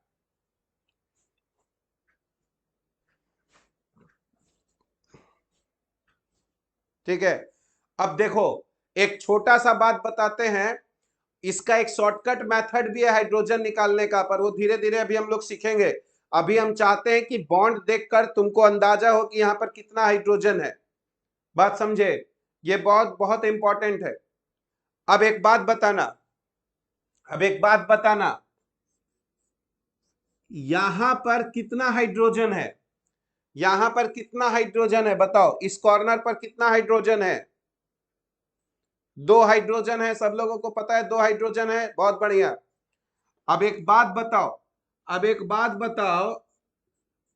ठीक है, अब देखो एक छोटा सा बात बताते हैं, इसका एक शॉर्टकट मेथड भी है हाइड्रोजन निकालने का, पर वो धीरे धीरे अभी हम लोग सीखेंगे। अभी हम चाहते हैं कि बॉन्ड देखकर तुमको अंदाजा हो कि यहाँ पर कितना हाइड्रोजन है, बात समझे? ये बहुत बहुत इंपॉर्टेंट है। अब एक बात बताना, अब एक बात बताना, यहां पर कितना हाइड्रोजन है? यहां पर कितना हाइड्रोजन है बताओ, इस कॉर्नर पर कितना हाइड्रोजन है? 2 हाइड्रोजन है, सब लोगों को पता है 2 हाइड्रोजन है, बहुत बढ़िया। अब एक बात बताओ, अब एक बात बताओ,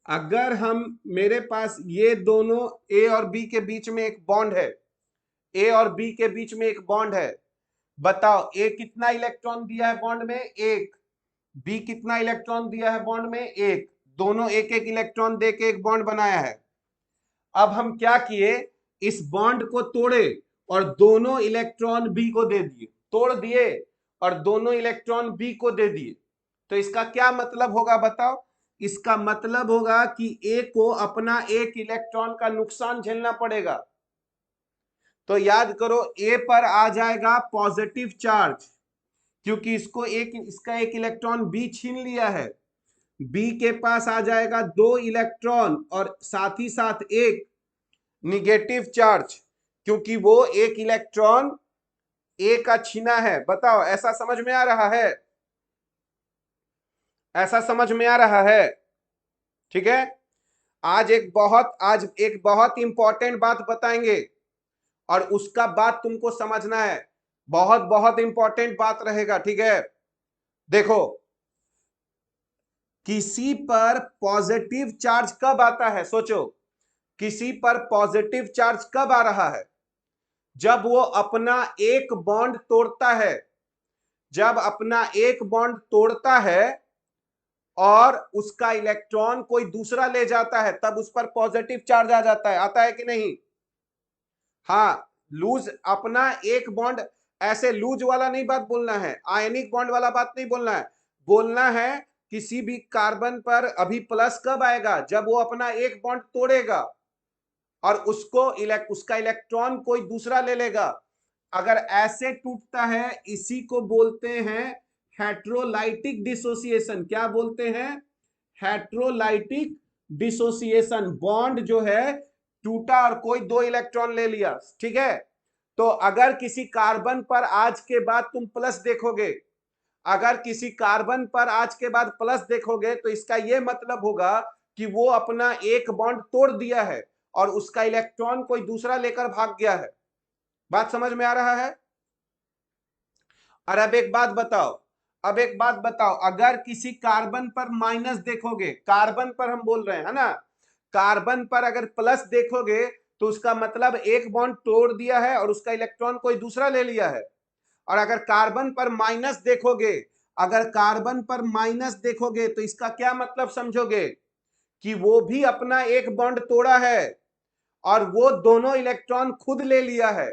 अगर हम, मेरे पास ये दोनों ए और बी के बीच में एक बॉन्ड है, ए और बी के बीच में एक बॉन्ड है, बताओ ए कितना इलेक्ट्रॉन दिया है बॉन्ड में? एक। बी कितना इलेक्ट्रॉन दिया है बॉन्ड में? एक। दोनों एक एक इलेक्ट्रॉन दे के एक बॉन्ड बनाया है। अब हम क्या किए, इस बॉन्ड को तोड़े और दोनों इलेक्ट्रॉन बी को दे दिए, तोड़ दिए और दोनों इलेक्ट्रॉन बी को दे दिए। तो इसका क्या मतलब होगा बताओ? इसका मतलब होगा कि ए को अपना एक इलेक्ट्रॉन का नुकसान झेलना पड़ेगा। तो याद करो, ए पर आ जाएगा पॉजिटिव चार्ज, क्योंकि इसका एक इलेक्ट्रॉन बी छीन लिया है। बी के पास आ जाएगा 2 इलेक्ट्रॉन और साथ ही साथ एक निगेटिव चार्ज, क्योंकि वो एक इलेक्ट्रॉन ए का छीना है। बताओ, ऐसा समझ में आ रहा है? ऐसा समझ में आ रहा है? ठीक है। आज एक बहुत इंपॉर्टेंट बात बताएंगे और उसका बात तुमको समझना है, बहुत बहुत इंपॉर्टेंट बात रहेगा। ठीक है, देखो, किसी पर पॉजिटिव चार्ज कब आता है? सोचो, किसी पर पॉजिटिव चार्ज कब आ रहा है? जब वो अपना एक बॉन्ड तोड़ता है। जब अपना एक बॉन्ड तोड़ता है और उसका इलेक्ट्रॉन कोई दूसरा ले जाता है, तब उस पर पॉजिटिव चार्ज आ जाता है। आता है कि नहीं? हाँ, लूज अपना एक बॉन्ड, ऐसे लूज वाला नहीं बात बोलना है, आयनिक बॉन्ड वाला बात नहीं बोलना है। बोलना है किसी भी कार्बन पर अभी प्लस कब आएगा? जब वो अपना एक बॉन्ड तोड़ेगा और उसका इलेक्ट्रॉन कोई दूसरा ले लेगा। अगर ऐसे टूटता है, इसी को बोलते हैं हेट्रोलाइटिक डिसोसिएशन। क्या बोलते हैं? Heterolytic dissociation. बॉन्ड जो है टूटा और कोई 2 इलेक्ट्रॉन ले लिया। ठीक है, तो अगर किसी कार्बन पर आज के बाद तुम प्लस देखोगे, अगर किसी कार्बन पर आज के बाद प्लस देखोगे, तो इसका यह मतलब होगा कि वो अपना एक बॉन्ड तोड़ दिया है और उसका इलेक्ट्रॉन कोई दूसरा लेकर भाग गया है। बात समझ में आ रहा है? और अब एक बात बताओ, अब एक बात बताओ, अगर किसी कार्बन पर माइनस देखोगे, कार्बन पर हम बोल रहे हैं, है ना, कार्बन पर अगर प्लस देखोगे तो उसका मतलब एक बॉन्ड तोड़ दिया है और उसका इलेक्ट्रॉन कोई दूसरा ले लिया है। और अगर कार्बन पर माइनस देखोगे, अगर कार्बन पर माइनस देखोगे तो इसका क्या मतलब समझोगे? कि वो भी अपना एक बॉन्ड तोड़ा है और वो दोनों इलेक्ट्रॉन खुद ले लिया है।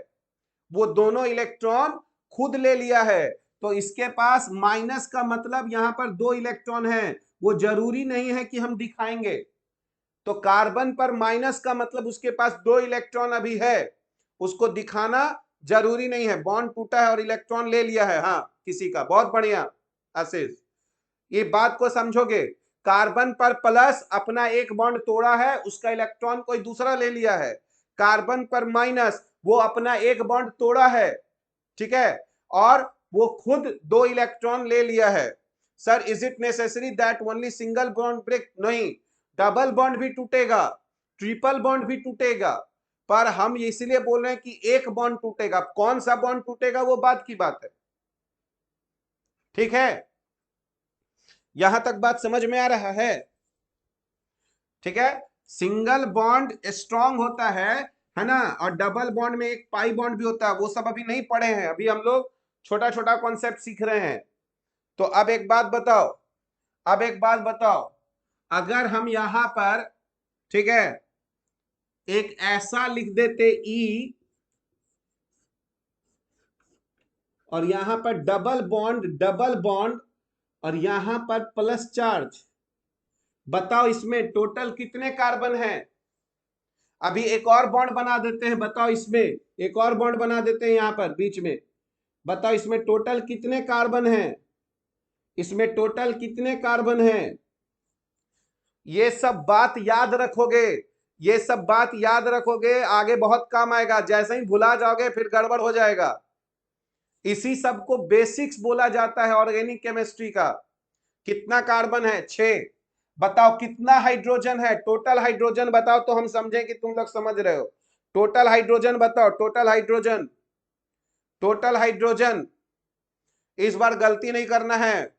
वो दोनों इलेक्ट्रॉन खुद ले लिया है। तो इसके पास माइनस का मतलब यहां पर 2 इलेक्ट्रॉन है। वो जरूरी नहीं है कि हम दिखाएंगे। तो कार्बन पर माइनस का मतलब उसके पास 2 इलेक्ट्रॉन अभी है, उसको दिखाना जरूरी नहीं है। बॉन्ड टूटा है और इलेक्ट्रॉन ले लिया है, हाँ किसी का। बहुत बढ़िया आशीष, ये बात को समझोगे। कार्बन पर प्लस अपना एक बॉन्ड तोड़ा है, उसका इलेक्ट्रॉन कोई दूसरा ले लिया है। कार्बन पर माइनस, वो अपना एक बॉन्ड तोड़ा है, ठीक है, और वो खुद 2 इलेक्ट्रॉन ले लिया है। Sir, is it necessary that only single bond break? नहीं, डबल बॉन्ड भी टूटेगा, ट्रिपल बॉन्ड भी टूटेगा, पर हम इसलिए बोल रहे हैं कि एक बॉन्ड टूटेगा। कौन सा बॉन्ड टूटेगा वो बात की बात है। ठीक है, यहां तक बात समझ में आ रहा है? ठीक है, सिंगल बॉन्ड स्ट्रांग होता है ना, और डबल बॉन्ड में एक पाई बॉन्ड भी होता है। वो सब अभी नहीं पढ़े हैं, अभी हम लोग छोटा छोटा कॉन्सेप्ट सीख रहे हैं। तो अब एक बात बताओ, अब एक बात बताओ, अगर हम यहां पर, ठीक है, एक ऐसा लिख देते ई और यहां पर डबल बॉन्ड, डबल बॉन्ड और यहां पर प्लस चार्ज, बताओ इसमें टोटल कितने कार्बन हैं? अभी एक और बॉन्ड बना देते हैं, बताओ इसमें एक और बॉन्ड बना देते हैं यहां पर बीच में, बताओ इसमें टोटल कितने कार्बन हैं? इसमें टोटल कितने कार्बन हैं? ये सब बात याद रखोगे, ये सब बात याद रखोगे, आगे बहुत काम आएगा। जैसे ही भुला जाओगे फिर गड़बड़ हो जाएगा। इसी सब को बेसिक्स बोला जाता है ऑर्गेनिक केमिस्ट्री का। कितना कार्बन है? 6। बताओ कितना हाइड्रोजन है, टोटल हाइड्रोजन बताओ तो हम समझें कि तुम लोग समझ रहे हो। टोटल हाइड्रोजन बताओ, टोटल हाइड्रोजन, टोटल हाइड्रोजन। इस बार गलती नहीं करना है।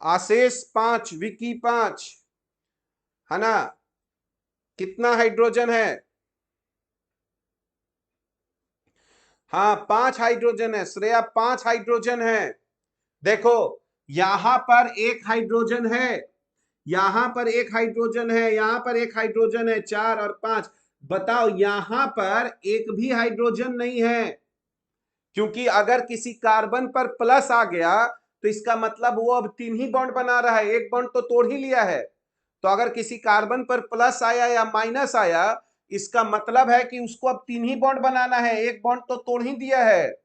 आशीष 5, विकी 5, है ना। कितना हाइड्रोजन है? हाँ 5 हाइड्रोजन है श्रेया, 5 हाइड्रोजन है। देखो यहां पर एक हाइड्रोजन है, यहां पर एक हाइड्रोजन है, यहां पर एक हाइड्रोजन है, 4 और 5। बताओ यहां पर एक भी हाइड्रोजन नहीं है, क्योंकि अगर किसी कार्बन पर प्लस आ गया तो इसका मतलब वो अब 3 ही बॉन्ड बना रहा है, एक बॉन्ड तो तोड़ ही लिया है। तो अगर किसी कार्बन पर प्लस आया या माइनस आया, इसका मतलब है कि उसको अब 3 ही बॉन्ड बनाना है, एक बॉन्ड तो तोड़ ही दिया है,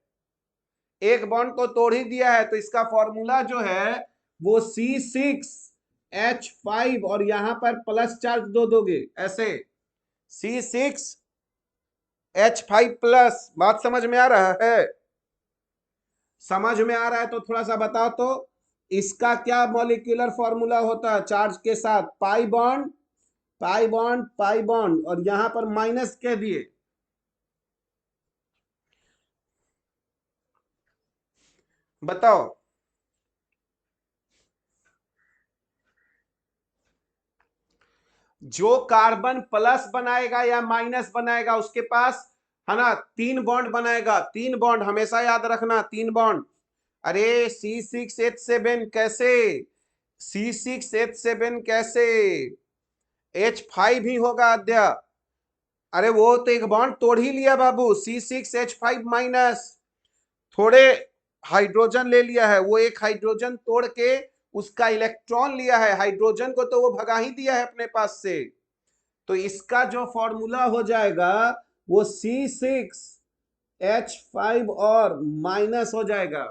एक बॉन्ड तो तोड़ ही दिया है। तो इसका फॉर्मूला जो है वो C6H5, और यहां पर प्लस चार्ज दो दोगे ऐसे, C6H5+। बात समझ में आ रहा है? समझ में आ रहा है तो थोड़ा सा बताओ तो इसका क्या मॉलिक्यूलर फॉर्मूला होता है चार्ज के साथ? Pi bond, pi bond, pi bond, और यहां पर माइनस कह दिए। बताओ जो कार्बन प्लस बनाएगा या माइनस बनाएगा उसके पास, है ना, 3 बॉन्ड बनाएगा, 3 बॉन्ड हमेशा याद रखना, 3 बॉन्ड। अरे C6H7 कैसे, C6H7 कैसे, H5 ही होगा अद्या। अरे वो तो एक बॉन्ड तोड़ ही लिया बाबू, C6H5-। थोड़े हाइड्रोजन ले लिया है, वो एक हाइड्रोजन तोड़ के उसका इलेक्ट्रॉन लिया है, हाइड्रोजन को तो वो भगा ही दिया है अपने पास से। तो इसका जो फॉर्मूला हो जाएगा वो C6H5 और माइनस हो जाएगा।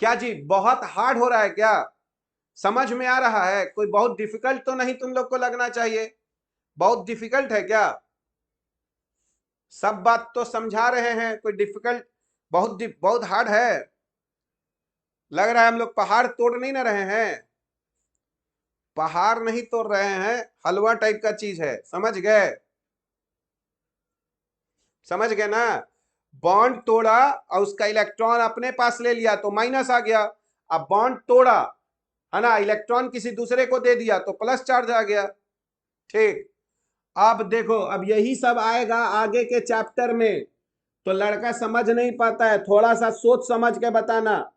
क्या जी बहुत हार्ड हो रहा है क्या? समझ में आ रहा है? कोई बहुत डिफिकल्ट तो नहीं तुम लोग को लगना चाहिए, बहुत डिफिकल्ट है क्या? सब बात तो समझा रहे हैं, कोई डिफिकल्ट, बहुत हार्ड है? लग रहा है हम लोग पहाड़ तोड़ नहीं ना रहे हैं, पहाड़ नहीं तोड़ रहे हैं, हलवा टाइप का चीज है, समझ गए? समझ गए ना? बॉन्ड तोड़ा और उसका इलेक्ट्रॉन अपने पास ले लिया तो माइनस आ गया, अब बॉन्ड तोड़ा, है ना, इलेक्ट्रॉन किसी दूसरे को दे दिया तो प्लस चार्ज आ गया। ठीक, अब देखो अब यही सब आएगा आगे के चैप्टर में, तो लड़का समझ नहीं पाता है, थोड़ा सा सोच समझ के बताना,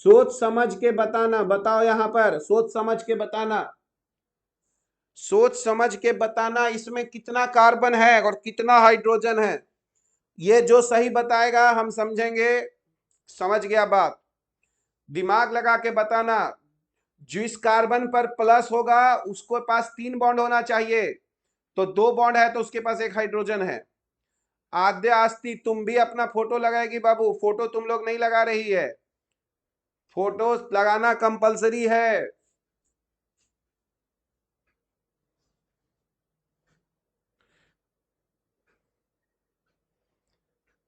सोच समझ के बताना। बताओ यहां पर सोच समझ के बताना, सोच समझ के बताना, इसमें कितना कार्बन है और कितना हाइड्रोजन है, ये जो सही बताएगा हम समझेंगे। समझ गया बात? दिमाग लगा के बताना। जिस कार्बन पर प्लस होगा उसके पास 3 बॉन्ड होना चाहिए, तो 2 बॉन्ड है तो उसके पास एक हाइड्रोजन है। आद्या आस्ती तुम भी अपना फोटो लगाएगी बाबू, फोटो तुम लोग नहीं लगा रही है, फोटो लगाना कंपलसरी है।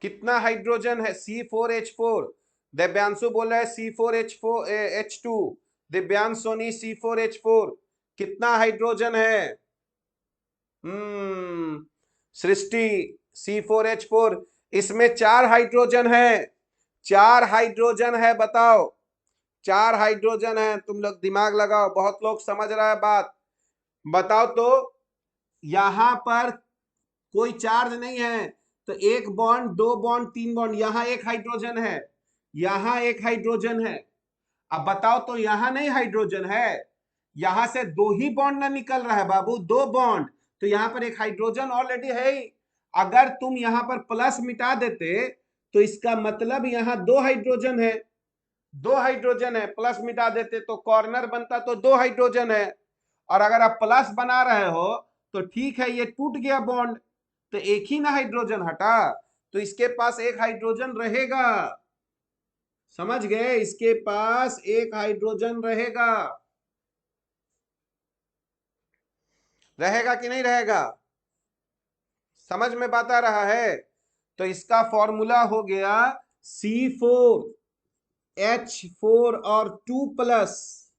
कितना हाइड्रोजन है? C4H4। दिव्यांशु बोल रहा है C4H4H2, दिव्यांश सोनी C4H4। कितना हाइड्रोजन है? सृष्टि C4H4, इसमें 4 हाइड्रोजन है, 4 हाइड्रोजन है, बताओ 4 हाइड्रोजन है। तुम लोग दिमाग लगाओ, बहुत लोग समझ रहा है बात। बताओ तो यहां पर कोई चार्ज नहीं है, तो 1 बॉन्ड, 2 बॉन्ड, 3 बॉन्ड, यहां एक हाइड्रोजन है, यहां एक हाइड्रोजन है। अब बताओ तो यहां नहीं हाइड्रोजन है, यहां से 2 ही बॉन्ड ना निकल रहा है बाबू, 2 बॉन्ड, तो यहां पर एक हाइड्रोजन ऑलरेडी है ही। अगर तुम यहां पर प्लस मिटा देते तो इसका मतलब यहां 2 हाइड्रोजन है, 2 हाइड्रोजन है, प्लस मिटा देते तो कॉर्नर बनता तो 2 हाइड्रोजन है। और अगर आप प्लस बना रहे हो तो ठीक है, ये टूट गया बॉन्ड, तो एक ही ना हाइड्रोजन हटा, तो इसके पास एक हाइड्रोजन रहेगा। समझ गए? इसके पास एक हाइड्रोजन रहेगा, रहेगा कि नहीं रहेगा? समझ में बात आ रहा है? तो इसका फॉर्मूला हो गया C4H5 H4 और 2+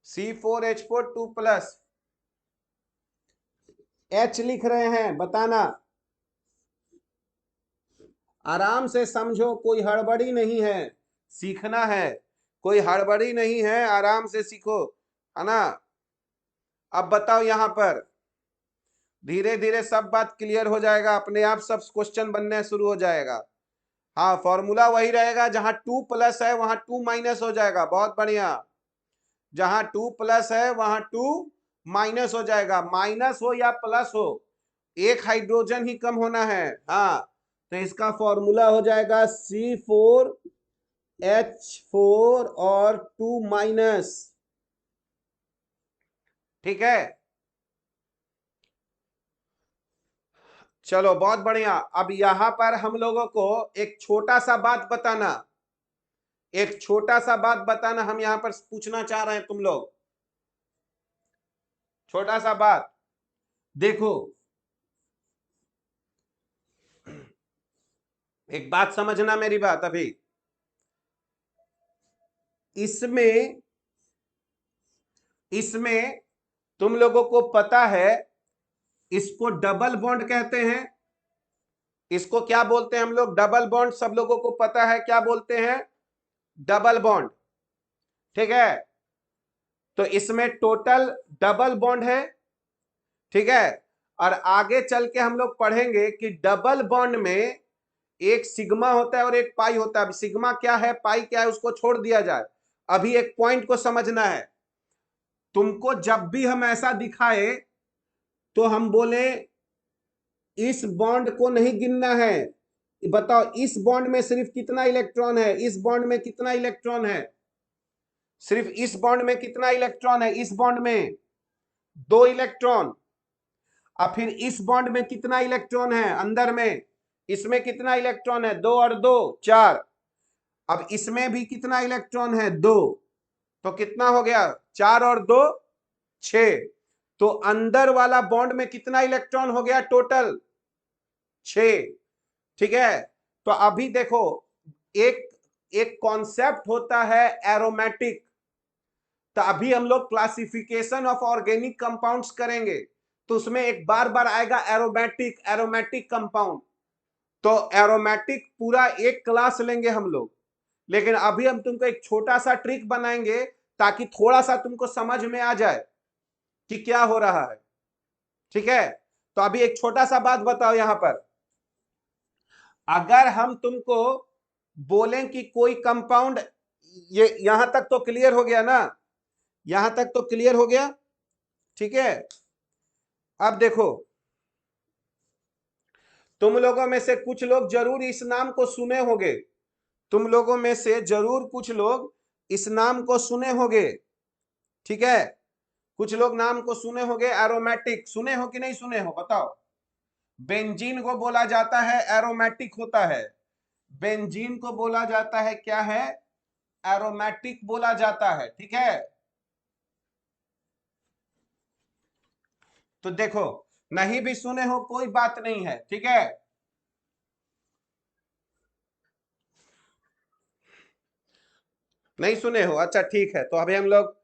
C4H4 2+, H लिख रहे हैं, बताना। आराम से समझो, कोई हड़बड़ी नहीं है, सीखना है, कोई हड़बड़ी नहीं है, आराम से सीखो, है ना। अब बताओ, यहां पर धीरे धीरे सब बात क्लियर हो जाएगा, अपने आप सब क्वेश्चन बनने शुरू हो जाएगा। हाँ, फॉर्मूला वही रहेगा, जहां 2+ है वहां 2- हो जाएगा। बहुत बढ़िया, जहां 2+ है वहां 2- हो जाएगा। माइनस हो या प्लस हो, एक हाइड्रोजन ही कम होना है। हाँ, तो इसका फॉर्मूला हो जाएगा C4H4 और 2-। ठीक है, चलो बहुत बढ़िया। अब यहां पर हम लोगों को एक छोटा सा बात बताना, एक छोटा सा बात बताना हम यहां पर पूछना चाह रहे हैं तुम लोग। छोटा सा बात देखो, एक बात समझना मेरी बात। अभी इसमें इसमें तुम लोगों को पता है, इसको डबल बॉन्ड कहते हैं। इसको क्या बोलते हैं हम लोग? Double bond. सब लोगों को पता है क्या बोलते हैं? Double bond. ठीक है, तो इसमें टोटल डबल बॉन्ड है। ठीक है, और आगे चल के हम लोग पढ़ेंगे कि डबल बॉन्ड में एक सिग्मा होता है और एक पाई होता है। अब सिग्मा क्या है, पाई क्या है, उसको छोड़ दिया जाए, अभी एक पॉइंट को समझना है। तुमको जब भी हम ऐसा दिखाए तो हम बोले इस बॉन्ड को नहीं गिनना है। बताओ, इस बॉन्ड में सिर्फ कितना इलेक्ट्रॉन है, इस बॉन्ड में कितना इलेक्ट्रॉन है, सिर्फ इस बॉन्ड में कितना इलेक्ट्रॉन है, इस बॉन्ड में 2 इलेक्ट्रॉन। अब फिर इस बॉन्ड में कितना इलेक्ट्रॉन है अंदर में, इसमें कितना इलेक्ट्रॉन है, 2 और 2 4। अब इसमें भी कितना इलेक्ट्रॉन है, 2। तो कितना हो गया, 4 और 2 6। तो अंदर वाला बॉन्ड में कितना इलेक्ट्रॉन हो गया टोटल, 6। ठीक है, तो अभी देखो, एक एक कॉन्सेप्ट होता है एरोमेटिक। तो अभी हम लोग क्लासिफिकेशन ऑफ ऑर्गेनिक कंपाउंड्स करेंगे, तो उसमें एक बार बार आएगा एरोमेटिक, एरोमेटिक कंपाउंड। तो एरोमेटिक पूरा एक क्लास लेंगे हम लोग, लेकिन अभी हम तुमको एक छोटा सा ट्रिक बनाएंगे ताकि थोड़ा सा तुमको समझ में आ जाए कि क्या हो रहा है। ठीक है, तो अभी एक छोटा सा बात बताओ, यहां पर अगर हम तुमको बोलें कि कोई कंपाउंड, ये यहां तक तो क्लियर हो गया ना, यहां तक तो क्लियर हो गया। ठीक है, अब देखो, तुम लोगों में से कुछ लोग जरूर इस नाम को सुने होंगे, तुम लोगों में से जरूर कुछ लोग इस नाम को सुने होंगे। ठीक है, कुछ लोग नाम को सुने होंगे, एरोमेटिक। सुने हो कि नहीं सुने हो, बताओ। बेंजीन को बोला जाता है एरोमेटिक होता है, बेंजीन को बोला जाता है क्या है, एरोमेटिक बोला जाता है। ठीक है, तो देखो, नहीं भी सुने हो कोई बात नहीं है। ठीक है, नहीं सुने हो, अच्छा ठीक है, तो अभी हम लोग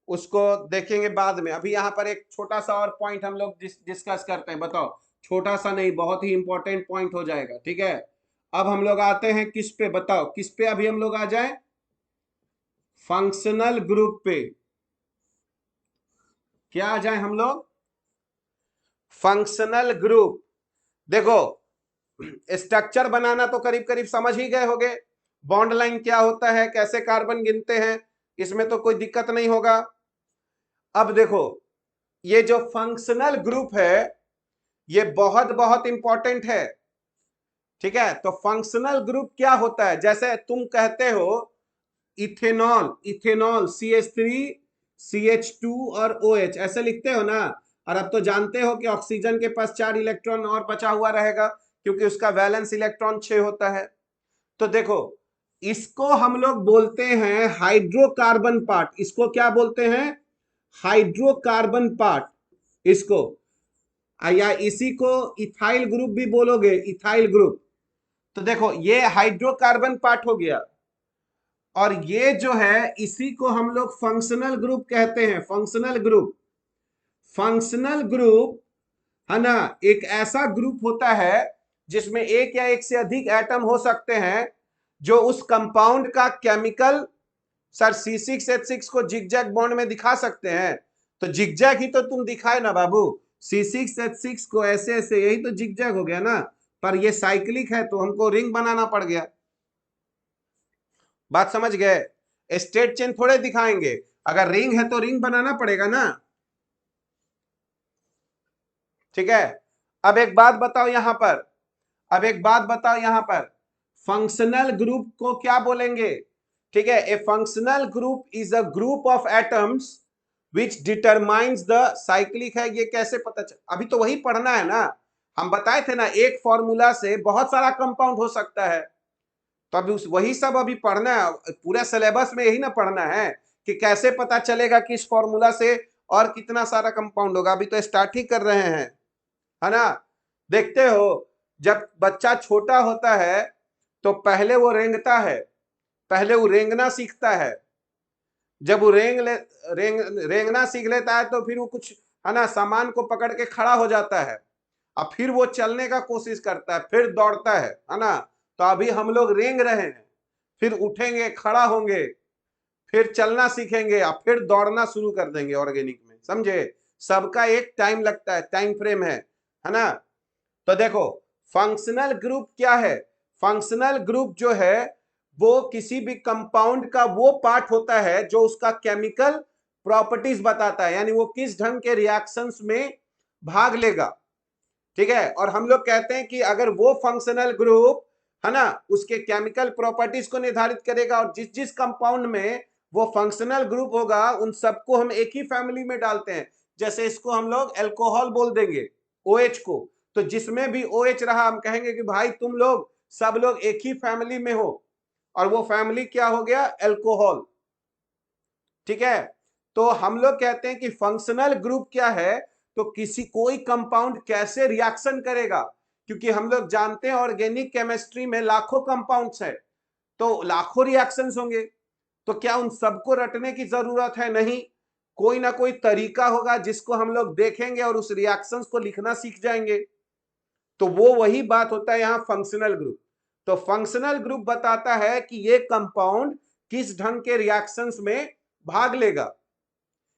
उसको देखेंगे बाद में। अभी यहाँ पर एक छोटा सा और पॉइंट हम लोग डिस्कस करते हैं। बताओ, छोटा सा नहीं, बहुत ही इंपॉर्टेंट पॉइंट हो जाएगा। ठीक है, अब हम लोग आते हैं किस पे, बताओ किस पे अभी हम लोग आ जाए, फंक्शनल ग्रुप पे। क्या आ जाए हम लोग, फंक्शनल ग्रुप। देखो, स्ट्रक्चर बनाना तो करीब करीब समझ ही गए होगे, बॉन्ड लाइन क्या होता है, कैसे कार्बन गिनते हैं, इसमें तो कोई दिक्कत नहीं होगा। अब देखो, ये जो फंक्शनल ग्रुप है ये बहुत बहुत इंपॉर्टेंट है। ठीक है, तो फंक्शनल ग्रुप क्या होता है, जैसे तुम कहते हो इथेनॉल, इथेनॉल CH3CH2 और OH ऐसे लिखते हो ना। और अब तो जानते हो कि ऑक्सीजन के पास 4 इलेक्ट्रॉन और बचा हुआ रहेगा, क्योंकि उसका वैलेंस इलेक्ट्रॉन 6 होता है। तो देखो, इसको हम लोग बोलते हैं हाइड्रोकार्बन पार्ट। इसको क्या बोलते हैं, हाइड्रोकार्बन पार्ट। इसको या इसी को इथाइल ग्रुप भी बोलोगे, इथाइल ग्रुप। तो देखो ये हाइड्रोकार्बन पार्ट हो गया, और ये जो है इसी को हम लोग फंक्शनल ग्रुप कहते हैं। फंक्शनल ग्रुप, फंक्शनल ग्रुप है ना, एक ऐसा ग्रुप होता है जिसमें एक या एक से अधिक एटम हो सकते हैं जो उस कंपाउंड का केमिकल, सर C6H6 को जिगजैग बॉन्ड में दिखा सकते हैं, तो जिगजैग ही तो तुम दिखाए ना बाबू, C6H6 को ऐसे ऐसे, यही तो जिगजैग हो गया ना, पर ये साइक्लिक है तो हमको रिंग बनाना पड़ गया। बात समझ गए? स्टेट चेन थोड़े दिखाएंगे, अगर रिंग है तो रिंग बनाना पड़ेगा ना। ठीक है, अब एक बात बताओ यहां पर, अब एक बात बताओ यहां पर, फंक्शनल ग्रुप को क्या बोलेंगे? ठीक है, a functional group is a group of atoms which determines the cyclic है। ये कैसे पता अभी तो वही पढ़ना है ना, हम बताए थे ना एक फॉर्मूला से बहुत सारा कंपाउंड हो सकता है, तो अभी वही सब अभी पढ़ना है, पूरा सिलेबस में यही ना पढ़ना है कि कैसे पता चलेगा कि इस फॉर्मूला से और कितना सारा कंपाउंड होगा। अभी तो स्टार्ट ही कर रहे हैं, है ना। देखते हो जब बच्चा छोटा होता है तो पहले वो रेंगता है, पहले वो रेंगना सीखता है, जब वो रेंगना सीख लेता है तो फिर वो कुछ, है ना, सामान को पकड़ के खड़ा हो जाता है, अब फिर वो चलने का कोशिश करता है, फिर दौड़ता है ना। तो अभी हम लोग रेंग रहे हैं, फिर उठेंगे, खड़ा होंगे, फिर चलना सीखेंगे, अब फिर दौड़ना शुरू कर देंगे ऑर्गेनिक में, समझे? सबका एक टाइम लगता है, टाइम फ्रेम है ना। तो देखो फंक्शनल ग्रुप क्या है? फंक्शनल ग्रुप जो है वो किसी भी कंपाउंड का वो पार्ट होता है जो उसका केमिकल प्रॉपर्टीज बताता है, यानी वो किस ढंग के रिएक्शंस में भाग लेगा। ठीक है, और हम लोग कहते हैं कि अगर वो फंक्शनल ग्रुप, है ना, उसके केमिकल प्रॉपर्टीज को निर्धारित करेगा, और जिस जिस कंपाउंड में वो फंक्शनल ग्रुप होगा उन सबको हम एक ही फैमिली में डालते हैं। जैसे इसको हम लोग अल्कोहल बोल देंगे, OH को, तो जिसमें भी OH रहा हम कहेंगे कि भाई तुम लोग सब लोग एक ही फैमिली में हो, और वो फैमिली क्या हो गया? अल्कोहल। ठीक है, तो हम लोग कहते हैं कि फंक्शनल ग्रुप क्या है, तो किसी कोई कंपाउंड कैसे रिएक्शन करेगा, क्योंकि हम लोग जानते हैं ऑर्गेनिक केमिस्ट्री में लाखों कंपाउंड्स है, तो लाखों रिएक्शंस होंगे, तो क्या उन सबको रटने की जरूरत है? नहीं, कोई ना कोई तरीका होगा जिसको हम लोग देखेंगे और उस रिएक्शंस को लिखना सीख जाएंगे, तो वो वही बात होता है यहाँ फंक्शनल ग्रुप। तो फंक्शनल ग्रुप बताता है कि ये कंपाउंड किस ढंग के रिएक्शंस में भाग लेगा,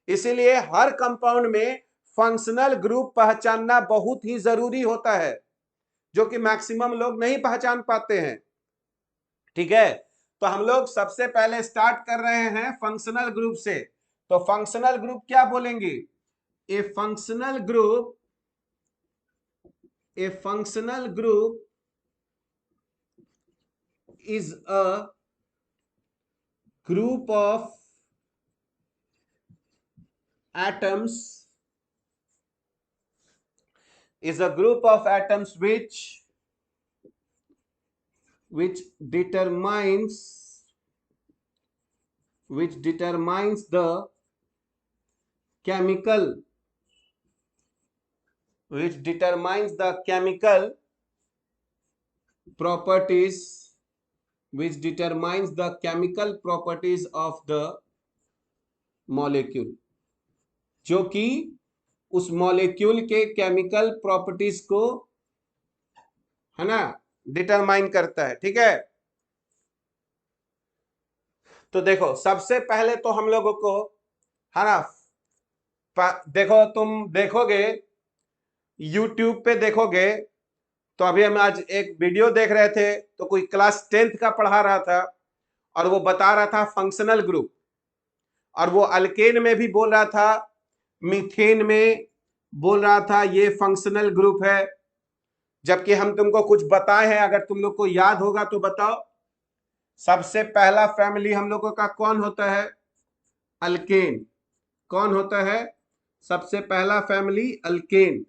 इसीलिए हर कंपाउंड में फंक्शनल ग्रुप पहचानना बहुत ही जरूरी होता है, जो कि मैक्सिमम लोग नहीं पहचान पाते हैं। ठीक है, तो हम लोग सबसे पहले स्टार्ट कर रहे हैं फंक्शनल ग्रुप से। तो फंक्शनल ग्रुप क्या बोलेंगे? A functional group, a functional group is a group of atoms, is a group of atoms which determines the chemical, which determines the chemical properties, which determines the chemical properties of the molecule, जो कि उस molecule के chemical properties को, है ना, determine करता है। ठीक है, तो देखो सबसे पहले तो हम लोगों को, है ना, देखो तुम देखोगे YouTube पे देखोगे, तो अभी हम आज एक वीडियो देख रहे थे, तो कोई क्लास 10th का पढ़ा रहा था और वो बता रहा था फंक्शनल ग्रुप, और वो अल्केन में भी बोल रहा था, मीथेन में बोल रहा था ये फंक्शनल ग्रुप है, जबकि हम तुमको कुछ बताए हैं, अगर तुम लोग को याद होगा तो बताओ। सबसे पहला फैमिली हम लोगों का कौन होता है? अल्केन। कौन होता है सबसे पहला फैमिली? अल्केन।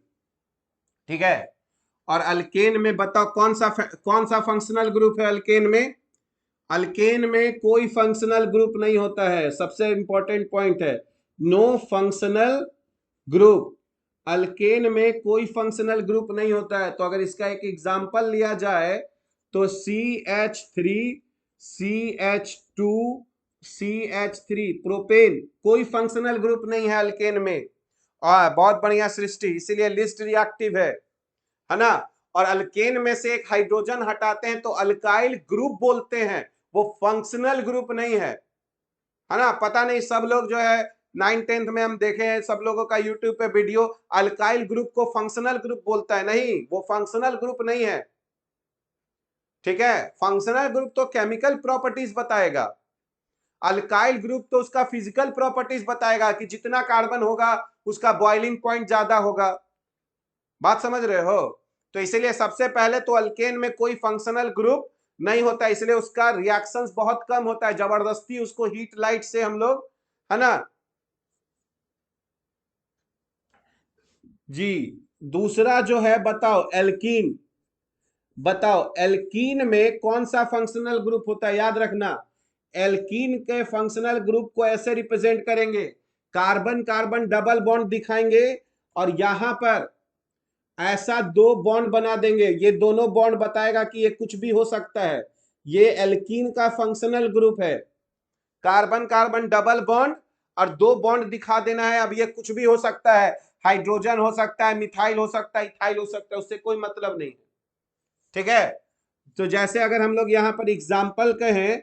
ठीक है, और अल्केन में बताओ कौन सा फंक्शनल ग्रुप है अल्केन में? अल्केन में कोई फंक्शनल ग्रुप नहीं होता है, सबसे इंपॉर्टेंट पॉइंट है, नो फंक्शनल ग्रुप। अल्केन में कोई फंक्शनल ग्रुप नहीं होता है। तो अगर इसका एक एग्जांपल लिया जाए तो CH3CH2CH3 प्रोपेन कोई फंक्शनल ग्रुप नहीं है अल्केन में। और बहुत बढ़िया सृष्टि, इसीलिए लिस्ट रिएक्टिव है ना। और अल्केन में से एक हाइड्रोजन हटाते हैं तो अल्काइल ग्रुप बोलते हैं, वो फंक्शनल ग्रुप नहीं है ना। पता नहीं सब लोग जो है 9th-10th में हम देखे हैं सब लोगों का यूट्यूब पे वीडियो, अल्काइल ग्रुप को फंक्शनल ग्रुप बोलता है। नहीं, वो फंक्शनल ग्रुप नहीं है, ठीक है। फंक्शनल ग्रुप तो केमिकल प्रॉपर्टीज बताएगा, अल्काइल ग्रुप तो उसका फिजिकल प्रॉपर्टीज बताएगा कि जितना कार्बन होगा उसका बॉइलिंग पॉइंट ज्यादा होगा। बात समझ रहे हो? तो इसीलिए सबसे पहले तो अल्केन में कोई फंक्शनल ग्रुप नहीं होता, इसलिए उसका रिएक्शंस बहुत कम होता है, जबरदस्ती उसको हीट लाइट से हम लोग, है ना जी। दूसरा जो है बताओ एल्कीन, बताओ एल्कीन में कौन सा फंक्शनल ग्रुप होता है, याद रखना। एल्कीन के फंक्शनल ग्रुप को ऐसे रिप्रेजेंट करेंगे, कार्बन कार्बन डबल बॉन्ड दिखाएंगे और यहां पर ऐसा दो बॉन्ड बना देंगे, ये दोनों बॉन्ड बताएगा कि ये कुछ भी हो सकता है। ये एल्कीन का फंक्शनल ग्रुप है, कार्बन कार्बन डबल बॉन्ड और दो बॉन्ड दिखा देना है। अब ये कुछ भी हो सकता है, हाइड्रोजन हो सकता है, मिथाइल हो सकता है, इथाइल हो सकता है, उससे कोई मतलब नहीं, ठीक है। तो जैसे अगर हम लोग यहाँ पर एग्जाम्पल कहें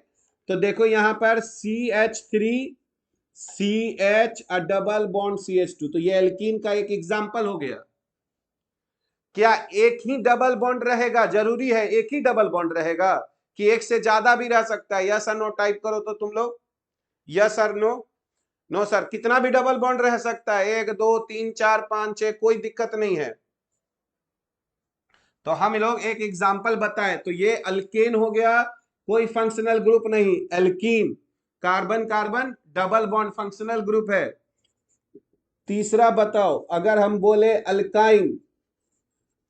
तो देखो यहाँ पर CH3CH डबल बॉन्ड CH2, तो ये एल्कीन का एक एग्जाम्पल हो गया। क्या एक ही डबल बॉन्ड रहेगा? जरूरी है एक ही डबल बॉन्ड रहेगा कि एक से ज्यादा भी रह सकता है? यस और नो टाइप करो तो तुम लोग, यस और नो। नो सर, कितना भी डबल बॉन्ड रह सकता है, 1 2 3 4 5 6, कोई दिक्कत नहीं है। तो हम लोग एक एग्जाम्पल बताएं, तो ये अल्केन हो गया, कोई फंक्शनल ग्रुप नहीं। Alkene carbon carbon double bond functional group है। तीसरा बताओ, अगर हम बोले अल्काइन,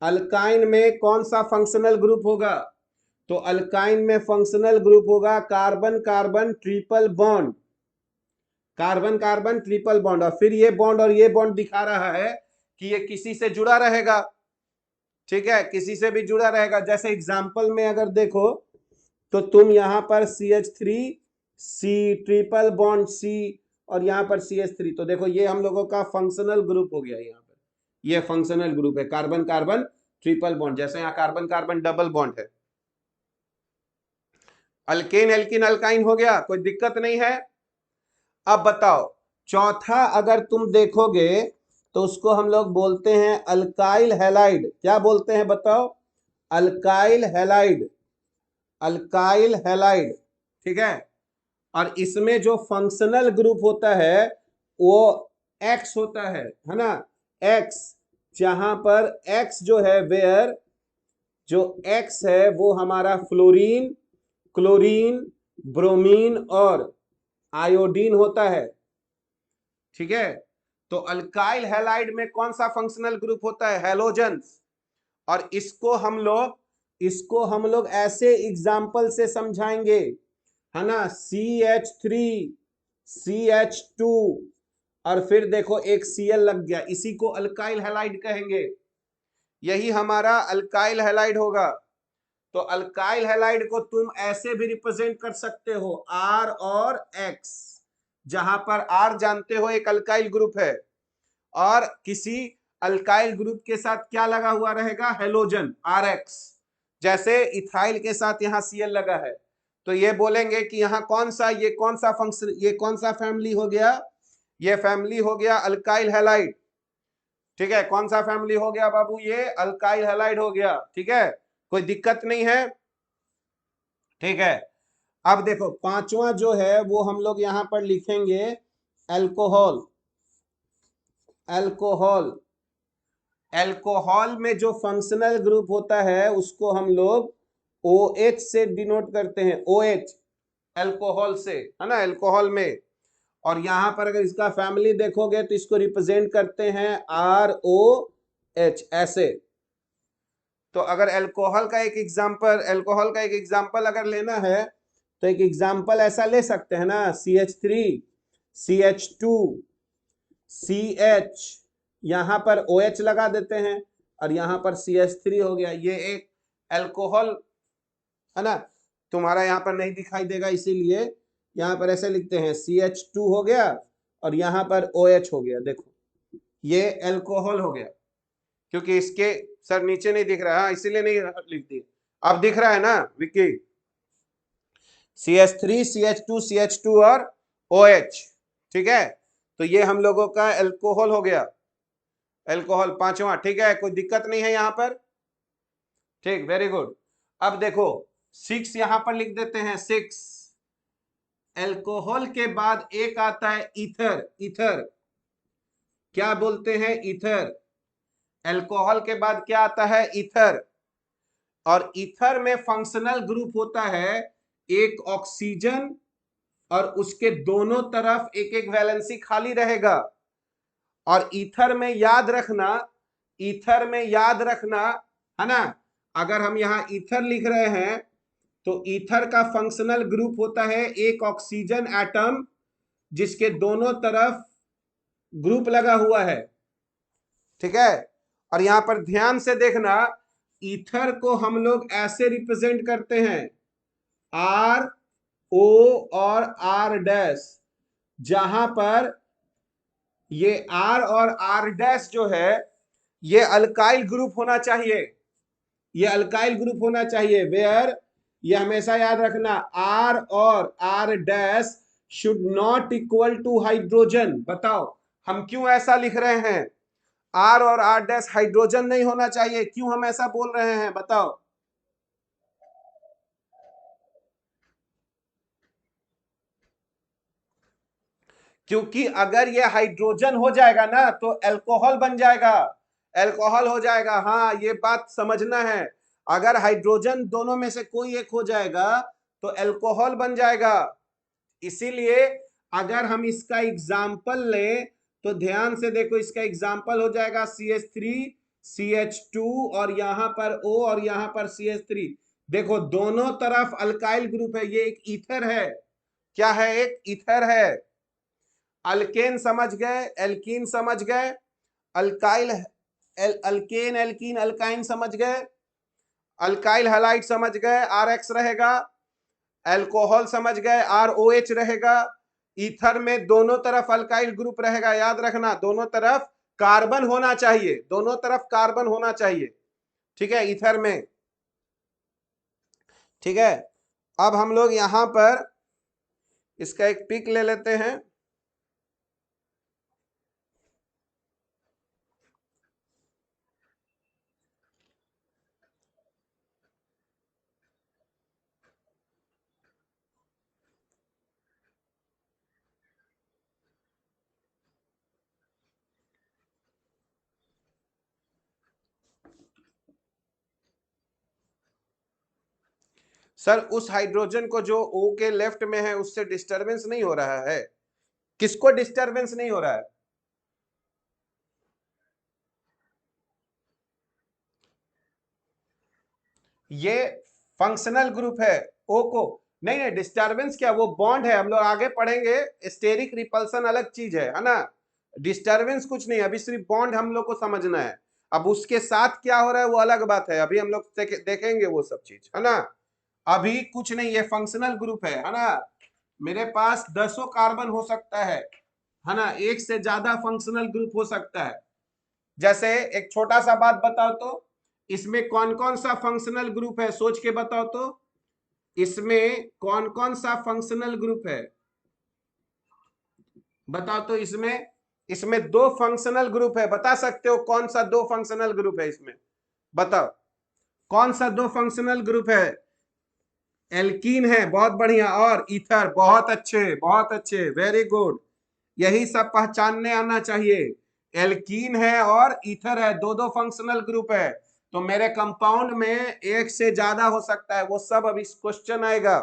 अल्काइन में कौन सा फंक्शनल ग्रुप होगा? तो अल्काइन में फंक्शनल ग्रुप होगा carbon carbon triple bond, carbon carbon triple bond, और फिर ये बॉन्ड और ये बॉन्ड दिखा रहा है कि ये किसी से जुड़ा रहेगा, ठीक है, किसी से भी जुड़ा रहेगा। जैसे एग्जाम्पल में अगर देखो तो तुम यहां पर CH3C ट्रिपल बॉन्ड C और यहां पर CH3, तो देखो ये हम लोगों का फंक्शनल ग्रुप हो गया। यहाँ पर ये फंक्शनल ग्रुप है कार्बन कार्बन ट्रिपल बॉन्ड, जैसे यहाँ कार्बन कार्बन डबल बॉन्ड है। अल्केन एल्किन अल्काइन हो गया, कोई दिक्कत नहीं है। अब बताओ चौथा अगर तुम देखोगे तो उसको हम लोग बोलते हैं अल्काइल हैलाइड। क्या बोलते हैं बताओ? अल्काइल हैलाइड, अल्काइल हैलाइड, ठीक है। और इसमें जो फंक्शनल ग्रुप होता है वो एक्स होता है ना, एक्स। जहां पर एक्स जो है, वेयर जो एक्स है वो हमारा फ्लोरीन, क्लोरीन, ब्रोमीन और आयोडीन होता है, ठीक है। तो अल्काइल हैलाइड में कौन सा फंक्शनल ग्रुप होता है? हैलोजेंस। और इसको हम लोग ऐसे एग्जाम्पल से समझाएंगे, है ना। CH3CH2 और फिर देखो एक Cl लग गया, इसी को अल्काइल हैलाइड कहेंगे। यही हमारा अल्काइल हैलाइड होगा। तो अल्काइल हैलाइड को तुम ऐसे भी रिप्रेजेंट कर सकते हो, R और X, जहां पर R जानते हो एक अल्काइल ग्रुप है और किसी अल्काइल ग्रुप के साथ क्या लगा हुआ रहेगा? Halogen RX। जैसे इथाइल के साथ यहाँ Cl लगा है, तो ये बोलेंगे कि यहाँ कौन सा, ये कौन सा फंक्शन, ये कौन सा फैमिली हो गया? ये फैमिली हो गया अल्काइल हैलाइड, ठीक है। कौन सा फैमिली हो गया बाबू? ये अल्काइल हैलाइड हो गया, ठीक है, कोई दिक्कत नहीं है, ठीक है। अब देखो पांचवा जो है वो हम लोग यहां पर लिखेंगे अल्कोहल, अल्कोहल। अल्कोहल में जो फंक्शनल ग्रुप होता है उसको हम लोग OH से डिनोट करते हैं, OH अल्कोहल से, है ना, अल्कोहल में। और यहां पर अगर इसका फैमिली देखोगे तो इसको रिप्रेजेंट करते हैं ROH ऐसे। तो अगर अल्कोहल का एक एग्जांपल, अल्कोहल का एक एग्जांपल अगर लेना है तो एक एग्जांपल ऐसा ले सकते हैं ना, CH3 CH2 CH, यहां पर OH लगा देते हैं और यहां पर CH3 हो गया। ये एक अल्कोहल है ना। तुम्हारा यहाँ पर नहीं दिखाई देगा, इसीलिए यहाँ पर ऐसे लिखते हैं CH2 हो गया और यहाँ पर OH हो गया। देखो ये एल्कोहल हो गया, क्योंकि इसके सर नीचे नहीं दिख रहा है इसीलिए नहीं लिख दिए। अब दिख रहा है ना विक्की, CH3 CH2 CH2 और OH, ठीक है। तो ये हम लोगों का एल्कोहल हो गया, एल्कोहल पांचवा, ठीक है, कोई दिक्कत नहीं है यहाँ पर, ठीक, वेरी गुड। अब देखो 6 यहां पर लिख देते हैं, 6 एल्कोहल के बाद एक आता है ईथर। ईथर क्या बोलते हैं, ईथर। एल्कोहल के बाद क्या आता है, ईथर। और ईथर में फंक्शनल ग्रुप होता है एक ऑक्सीजन और उसके दोनों तरफ एक एक वैलेंसी खाली रहेगा। और ईथर में याद रखना, ईथर में याद रखना, है ना, अगर हम यहां ईथर लिख रहे हैं तो ईथर का फंक्शनल ग्रुप होता है एक ऑक्सीजन एटम जिसके दोनों तरफ ग्रुप लगा हुआ है, ठीक है। और यहां पर ध्यान से देखना, ईथर को हम लोग ऐसे रिप्रेजेंट करते हैं R O और R डैश, जहां पर ये R और R डैश जो है ये अल्काइल ग्रुप होना चाहिए, ये अल्काइल ग्रुप होना चाहिए। वेयर, ये हमेशा याद रखना, R और R dash should not equal to hydrogen. बताओ हम क्यों ऐसा लिख रहे हैं, R और R डैश हाइड्रोजन नहीं होना चाहिए, क्यों हम ऐसा बोल रहे हैं, बताओ। क्योंकि अगर ये हाइड्रोजन हो जाएगा ना तो अल्कोहल बन जाएगा, अल्कोहल हो जाएगा। हाँ ये बात समझना है, अगर हाइड्रोजन दोनों में से कोई एक हो जाएगा तो अल्कोहल बन जाएगा। इसीलिए अगर हम इसका एग्जाम्पल लें तो ध्यान से देखो, इसका एग्जाम्पल हो जाएगा CH3 CH2 और यहां पर O और यहां पर CH3। देखो दोनों तरफ अल्काइल ग्रुप है, ये एक ईथर है। क्या है, एक ईथर है। अल्केन समझ गए, एल्कीन समझ गए, अल्काइल अल्केन एल्कीन अल्काइन समझ गए, अल्काइल हैलाइड समझ गए RX रहेगा, अल्कोहल समझ गए ROH रहेगा। ईथर में दोनों तरफ अल्काइल ग्रुप रहेगा, याद रखना दोनों तरफ कार्बन होना चाहिए, दोनों तरफ कार्बन होना चाहिए, ठीक है, ईथर में, ठीक है। अब हम लोग यहां पर इसका एक पिक ले लेते हैं। सर उस हाइड्रोजन को जो O के लेफ्ट में है उससे डिस्टरबेंस नहीं हो रहा है, किसको डिस्टरबेंस नहीं हो रहा है, ये फंक्शनल ग्रुप है O को, नहीं नहीं डिस्टरबेंस क्या, वो बॉन्ड है, हम लोग आगे पढ़ेंगे, स्टेरिक रिपल्सन अलग चीज है ना, डिस्टरबेंस कुछ नहीं, अभी सिर्फ बॉन्ड हम लोग को समझना है। अब उसके साथ क्या हो रहा है वो अलग बात है, अभी हम लोग देखेंगे वो सब चीज, है ना। अभी कुछ नहीं, ये फंक्शनल ग्रुप है ना। मेरे पास 10 कार्बन हो सकता है ना, एक से ज्यादा फंक्शनल ग्रुप हो सकता है। जैसे एक छोटा सा बात बताओ तो, इसमें कौन कौन सा फंक्शनल ग्रुप है, सोच के बताओ तो, इसमें कौन कौन सा फंक्शनल ग्रुप है, बताओ तो। इसमें इसमें 2 फंक्शनल ग्रुप है, बता सकते हो कौन सा 2 फंक्शनल ग्रुप है इसमें, बताओ कौन सा 2 फंक्शनल ग्रुप है। एल्कीन है, बहुत बढ़िया, और ईथर, बहुत अच्छे बहुत अच्छे, वेरी गुड, यही सब पहचानने आना चाहिए। एल्कीन है और ईथर है, दो दो फंक्शनल ग्रुप है, तो मेरे कंपाउंड में एक से ज्यादा हो सकता है, वो सब अब इस क्वेश्चन आएगा।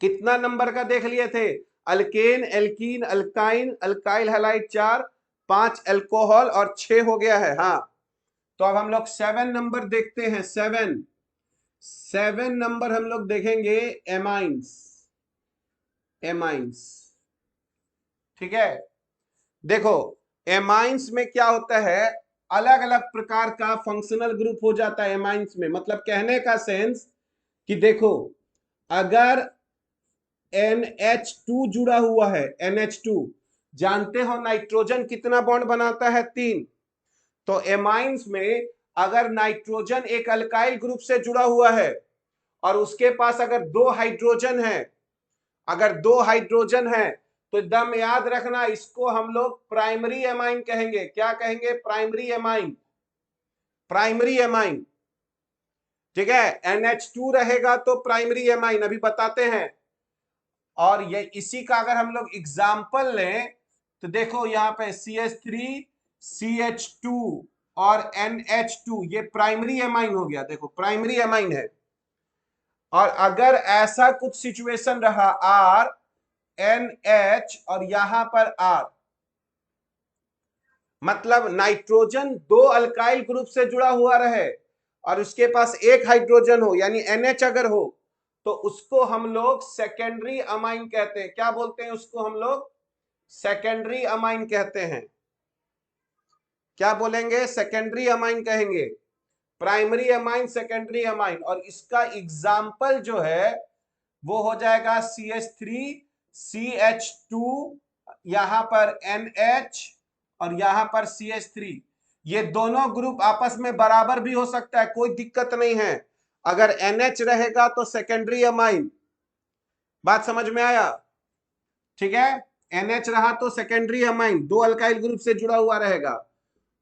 कितना नंबर का देख लिए थे, alkane alkene alkyne alkyl halide 4, 5 alcohol और 6 हो गया है। हाँ तो अब हम लोग 7 नंबर देखते हैं, 7 नंबर हम लोग देखेंगे, एमाइंस, एमाइंस, ठीक है। देखो एमाइंस में क्या होता है, अलग अलग प्रकार का फंक्शनल ग्रुप हो जाता है एमाइंस में, मतलब कहने का सेंस कि देखो अगर NH2 जुड़ा हुआ है, NH2 जानते हो नाइट्रोजन कितना बॉन्ड बनाता है? 3। तो एमाइंस में अगर नाइट्रोजन एक अल्काइल ग्रुप से जुड़ा हुआ है और उसके पास अगर 2 हाइड्रोजन है, अगर 2 हाइड्रोजन है तो एकदम याद रखना, इसको हम लोग प्राइमरी एमाइन कहेंगे। क्या कहेंगे? Primary amine. प्राइमरी एमाइन, ठीक है। NH2 रहेगा तो प्राइमरी एमाइन, अभी बताते हैं। और ये इसी का अगर हम लोग एग्जाम्पल लें तो देखो यहाँ पे CH3 CH2 और NH2 ये प्राइमरी एमाइन हो गया। देखो प्राइमरी एमाइन है। और अगर ऐसा कुछ सिचुएशन रहा R NH और यहां पर R, मतलब नाइट्रोजन 2 अल्काइल ग्रुप से जुड़ा हुआ रहे और उसके पास 1 हाइड्रोजन हो, यानी NH अगर हो, तो उसको हम लोग सेकेंडरी अमाइन कहते हैं। क्या बोलते हैं उसको? हम लोग सेकेंडरी अमाइन कहते हैं। क्या बोलेंगे? सेकेंडरी अमाइन कहेंगे। Primary amine, secondary amine. और इसका एग्जाम्पल जो है वो हो जाएगा CH3 CH2, यहां पर NH और यहां पर CH3। ये दोनों ग्रुप आपस में बराबर भी हो सकता है, कोई दिक्कत नहीं है। अगर NH रहेगा तो सेकेंडरी अमाइन। बात समझ में आया? ठीक है। NH रहा तो सेकेंडरी अमाइन, 2 अल्काइल ग्रुप से जुड़ा हुआ रहेगा।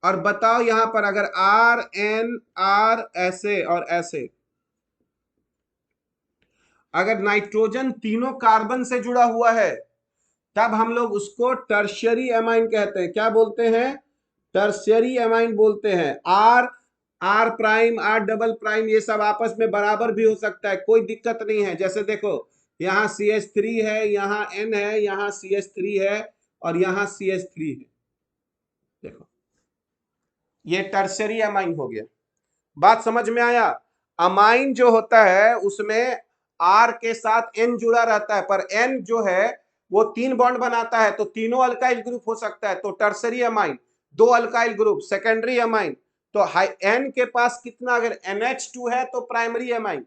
और बताओ यहां पर अगर RNR ऐसे और ऐसे, अगर नाइट्रोजन तीनों कार्बन से जुड़ा हुआ है तब हम लोग उसको टर्शियरी एमाइन कहते हैं। क्या बोलते हैं? टर्शियरी एमाइन बोलते हैं। R prime R double prime ये सब आपस में बराबर भी हो सकता है, कोई दिक्कत नहीं है। जैसे देखो यहाँ CH3 है, यहाँ N है, यहाँ CH3 है और यहाँ CH3 है। देखो ये टर्शियरी अमाइन हो गया। बात समझ में आया? अमाइन जो होता है उसमें R के साथ N जुड़ा रहता है, पर N जो है वो 3 बॉन्ड बनाता है, तो तीनों अल्काइल ग्रुप हो सकता है, तो tertiary amine. 2 alkyl group secondary amine. तो N के पास कितना? अगर NH2 है तो प्राइमरी अमाइन।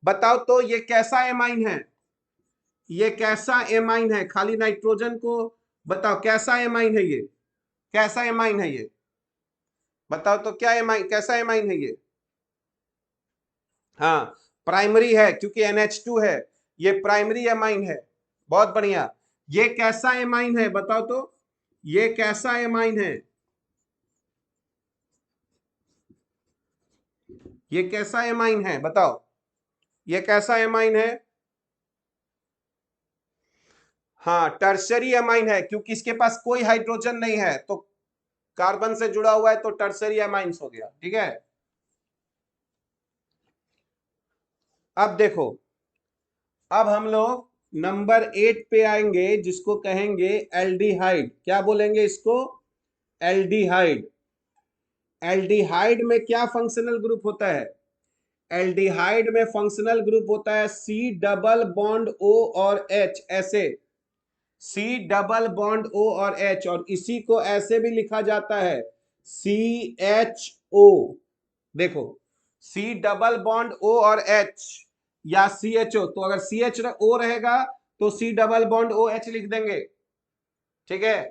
बताओ तो ये कैसा एमाइन है? ये कैसा एमाइन है? खाली नाइट्रोजन को बताओ कैसा एमाइन है ये? कैसा एमाइन है ये? बताओ तो क्या एमाइन, कैसा एमाइन है ये? हाँ प्राइमरी है, क्योंकि NH2 है, ये प्राइमरी एमाइन है। बहुत बढ़िया। ये कैसा एमाइन है बताओ तो? ये कैसा एमाइन है? ये कैसा एमाइन है बताओ? ये कैसा एमाइन है? हाँ टर्शरी एमाइन है, क्योंकि इसके पास कोई हाइड्रोजन नहीं है, तो कार्बन से जुड़ा हुआ है, तो टर्शरी एमाइंस हो गया। ठीक है। अब देखो, अब हम लोग नंबर 8 पे आएंगे, जिसको कहेंगे एल्डिहाइड। क्या बोलेंगे इसको? एल्डिहाइड। एल्डिहाइड में क्या फंक्शनल ग्रुप होता है? एल्डिहाइड में फंक्शनल ग्रुप होता है C डबल बॉन्ड O और H। ऐसे C डबल बॉन्ड O और H, और इसी को ऐसे भी लिखा जाता है CHO। देखो C डबल बॉन्ड O और H या CHO, तो अगर CHO रहेगा तो C डबल बॉन्ड OH लिख देंगे। ठीक है।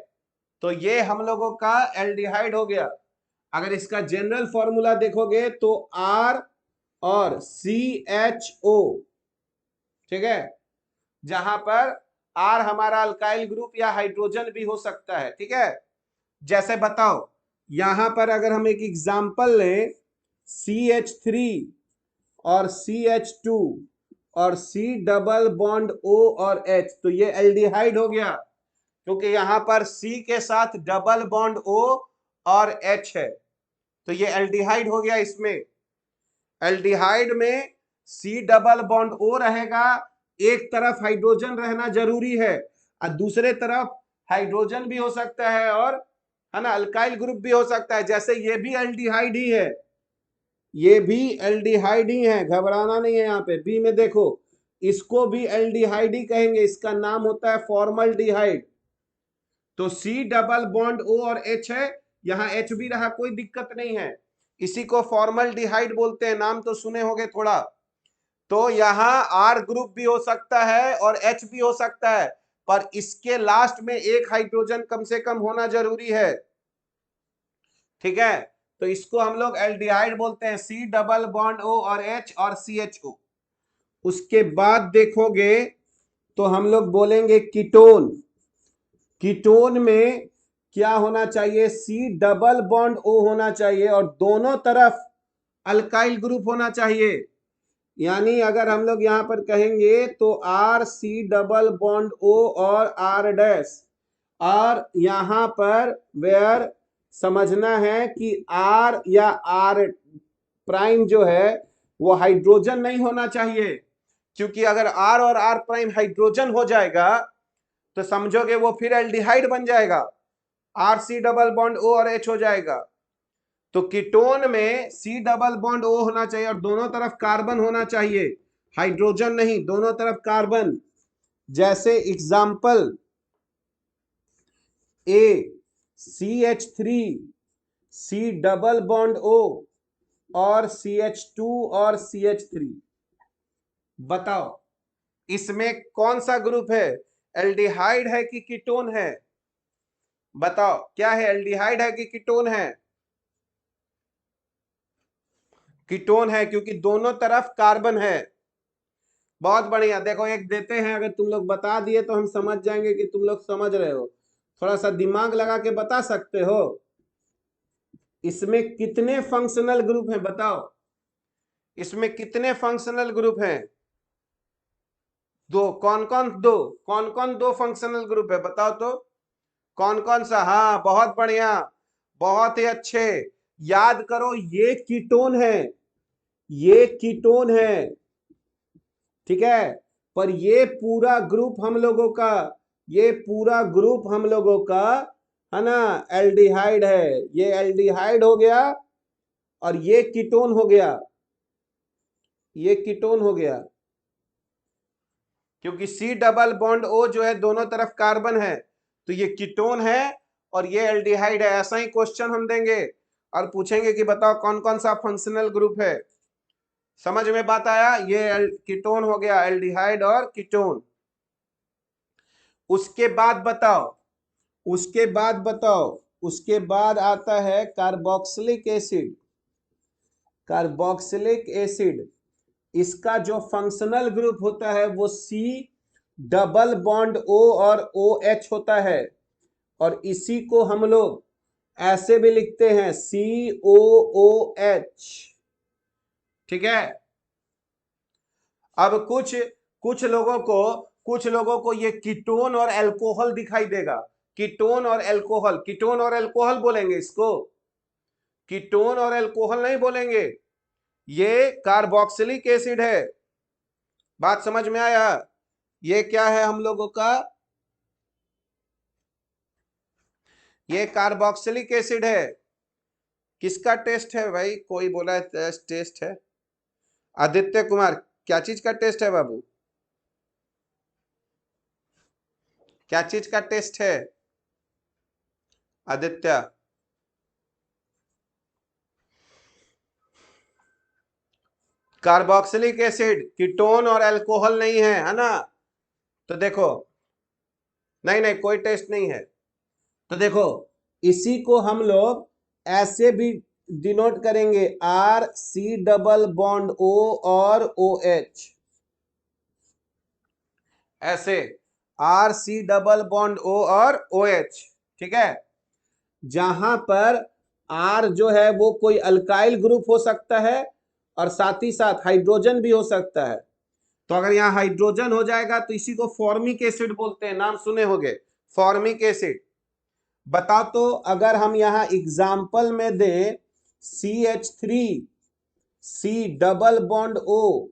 तो ये हम लोगों का एल्डिहाइड हो गया। अगर इसका जनरल फॉर्मूला देखोगे तो R और CHO, ठीक है, जहां पर R हमारा अल्काइल ग्रुप या हाइड्रोजन भी हो सकता है। ठीक है। जैसे बताओ यहां पर अगर हम एक एग्जांपल लें, CH3 और CH2 और C डबल बॉन्ड O और H, तो ये एल्डिहाइड हो गया, क्योंकि यहां पर C के साथ डबल बॉन्ड O और H है, तो ये एल्डिहाइड हो गया। इसमें एल्डिहाइड में C डबल बॉन्ड O रहेगा, एक तरफ हाइड्रोजन रहना जरूरी है और दूसरे तरफ हाइड्रोजन भी हो सकता है, और है ना अल्काइल ग्रुप भी हो सकता है। जैसे ये भी एल्डिहाइड ही है, ये भी एल्डिहाइड ही है, घबराना नहीं है। यहाँ पे बी में देखो, इसको भी एल्डिहाइड ही कहेंगे, इसका नाम होता है फॉर्मल्डिहाइड। तो C डबल बॉन्ड O और H है, यहाँ H भी रहा, कोई दिक्कत नहीं है, इसी को फॉर्मल्डिहाइड बोलते हैं। नाम तो सुने होंगे थोड़ा। तो यहां आर ग्रुप भी हो सकता है और एच भी हो सकता है, पर इसके लास्ट में एक हाइड्रोजन कम से कम होना जरूरी है। ठीक है, तो इसको हम लोग एल्डिहाइड बोलते हैं, सी डबल बॉन्ड ओ और एच और सी एच ओ। उसके बाद देखोगे तो हम लोग बोलेंगे कीटोन। कीटोन में क्या होना चाहिए, सी डबल बॉन्ड ओ होना चाहिए और दोनों तरफ अल्काइल ग्रुप होना चाहिए। यानी अगर हम लोग यहां पर कहेंगे तो R C double bond O और आर डैश, और यहां पर वेयर समझना है कि आर या आर प्राइम जो है वो हाइड्रोजन नहीं होना चाहिए, क्योंकि अगर आर और आर प्राइम हाइड्रोजन हो जाएगा तो समझोगे वो फिर एल्डिहाइड बन जाएगा, R C double bond O और एच हो जाएगा। तो कीटोन में सी डबल बॉन्ड ओ होना चाहिए और दोनों तरफ कार्बन होना चाहिए, हाइड्रोजन नहीं, दोनों तरफ कार्बन। जैसे example a CH3 C double bond O और CH2 और CH3। बताओ इसमें कौन सा ग्रुप है, एल्डिहाइड है कि कीटोन है? बताओ क्या है, एल्डिहाइड है कि कीटोन है? कीटोन है, क्योंकि दोनों तरफ कार्बन है। बहुत बढ़िया, देखो एक देते हैं, अगर तुम लोग बता दिए तो हम समझ जाएंगे कि तुम लोग समझ रहे हो। थोड़ा सा दिमाग लगा के बता सकते हो, इसमें कितने फंक्शनल ग्रुप हैं बताओ, इसमें कितने फंक्शनल ग्रुप हैं? दो, कौन कौन दो, कौन कौन दो फंक्शनल ग्रुप है बताओ तो, कौन कौन सा? हाँ बहुत बढ़िया, बहुत ही अच्छे, याद करो ये कीटोन है, ये कीटोन है, ठीक है। पर ये पूरा ग्रुप हम लोगों का, ये पूरा ग्रुप हम लोगों का है ना एल्डिहाइड है, ये एल्डिहाइड हो गया और ये कीटोन हो गया, ये कीटोन हो गया, क्योंकि सी डबल बॉन्ड ओ जो है दोनों तरफ कार्बन है, तो ये कीटोन है और ये एल्डिहाइड है। ऐसा ही क्वेश्चन हम देंगे और पूछेंगे कि बताओ कौन कौन सा फंक्शनल ग्रुप है। समझ में बात आया? ये कीटोन हो गया, एल्डिहाइड और कीटोन। उसके बाद बताओ, उसके बाद बताओ, उसके बाद आता है कार्बोक्सिलिक एसिड। कार्बोक्सिलिक एसिड, इसका जो फंक्शनल ग्रुप होता है वो सी डबल बॉन्ड ओ और ओ एच होता है, और इसी को हम लोग ऐसे भी लिखते हैं COOH। ठीक है, अब कुछ लोगों को ये कीटोन और अल्कोहल दिखाई देगा, कीटोन और अल्कोहल, कीटोन और अल्कोहल बोलेंगे इसको, कीटोन और अल्कोहल नहीं बोलेंगे, ये कार्बोक्सिलिक एसिड है। बात समझ में आया? ये क्या है हम लोगों का, ये कार्बोक्सिलिक एसिड है। किसका टेस्ट है भाई, कोई बोला है टेस्ट है? आदित्य कुमार, क्या चीज का टेस्ट है बाबू, क्या चीज का टेस्ट है आदित्य? कार्बोक्सिलिक एसिड, कीटोन और अल्कोहल नहीं है ना? तो देखो, नहीं नहीं कोई टेस्ट नहीं है। तो देखो इसी को हम लोग ऐसे भी डिनोट करेंगे, R C double bond O और ओ एच, ऐसे R C double bond O और ओ एच। ठीक है, जहां पर आर जो है वो कोई अल्काइल ग्रुप हो सकता है और साथ ही साथ हाइड्रोजन भी हो सकता है। तो अगर यहाँ हाइड्रोजन हो जाएगा तो इसी को फॉर्मिक एसिड बोलते हैं, नाम सुने होंगे फॉर्मिक एसिड। बताओ तो अगर हम यहाँ एग्जाम्पल में दें CH3 C double bond O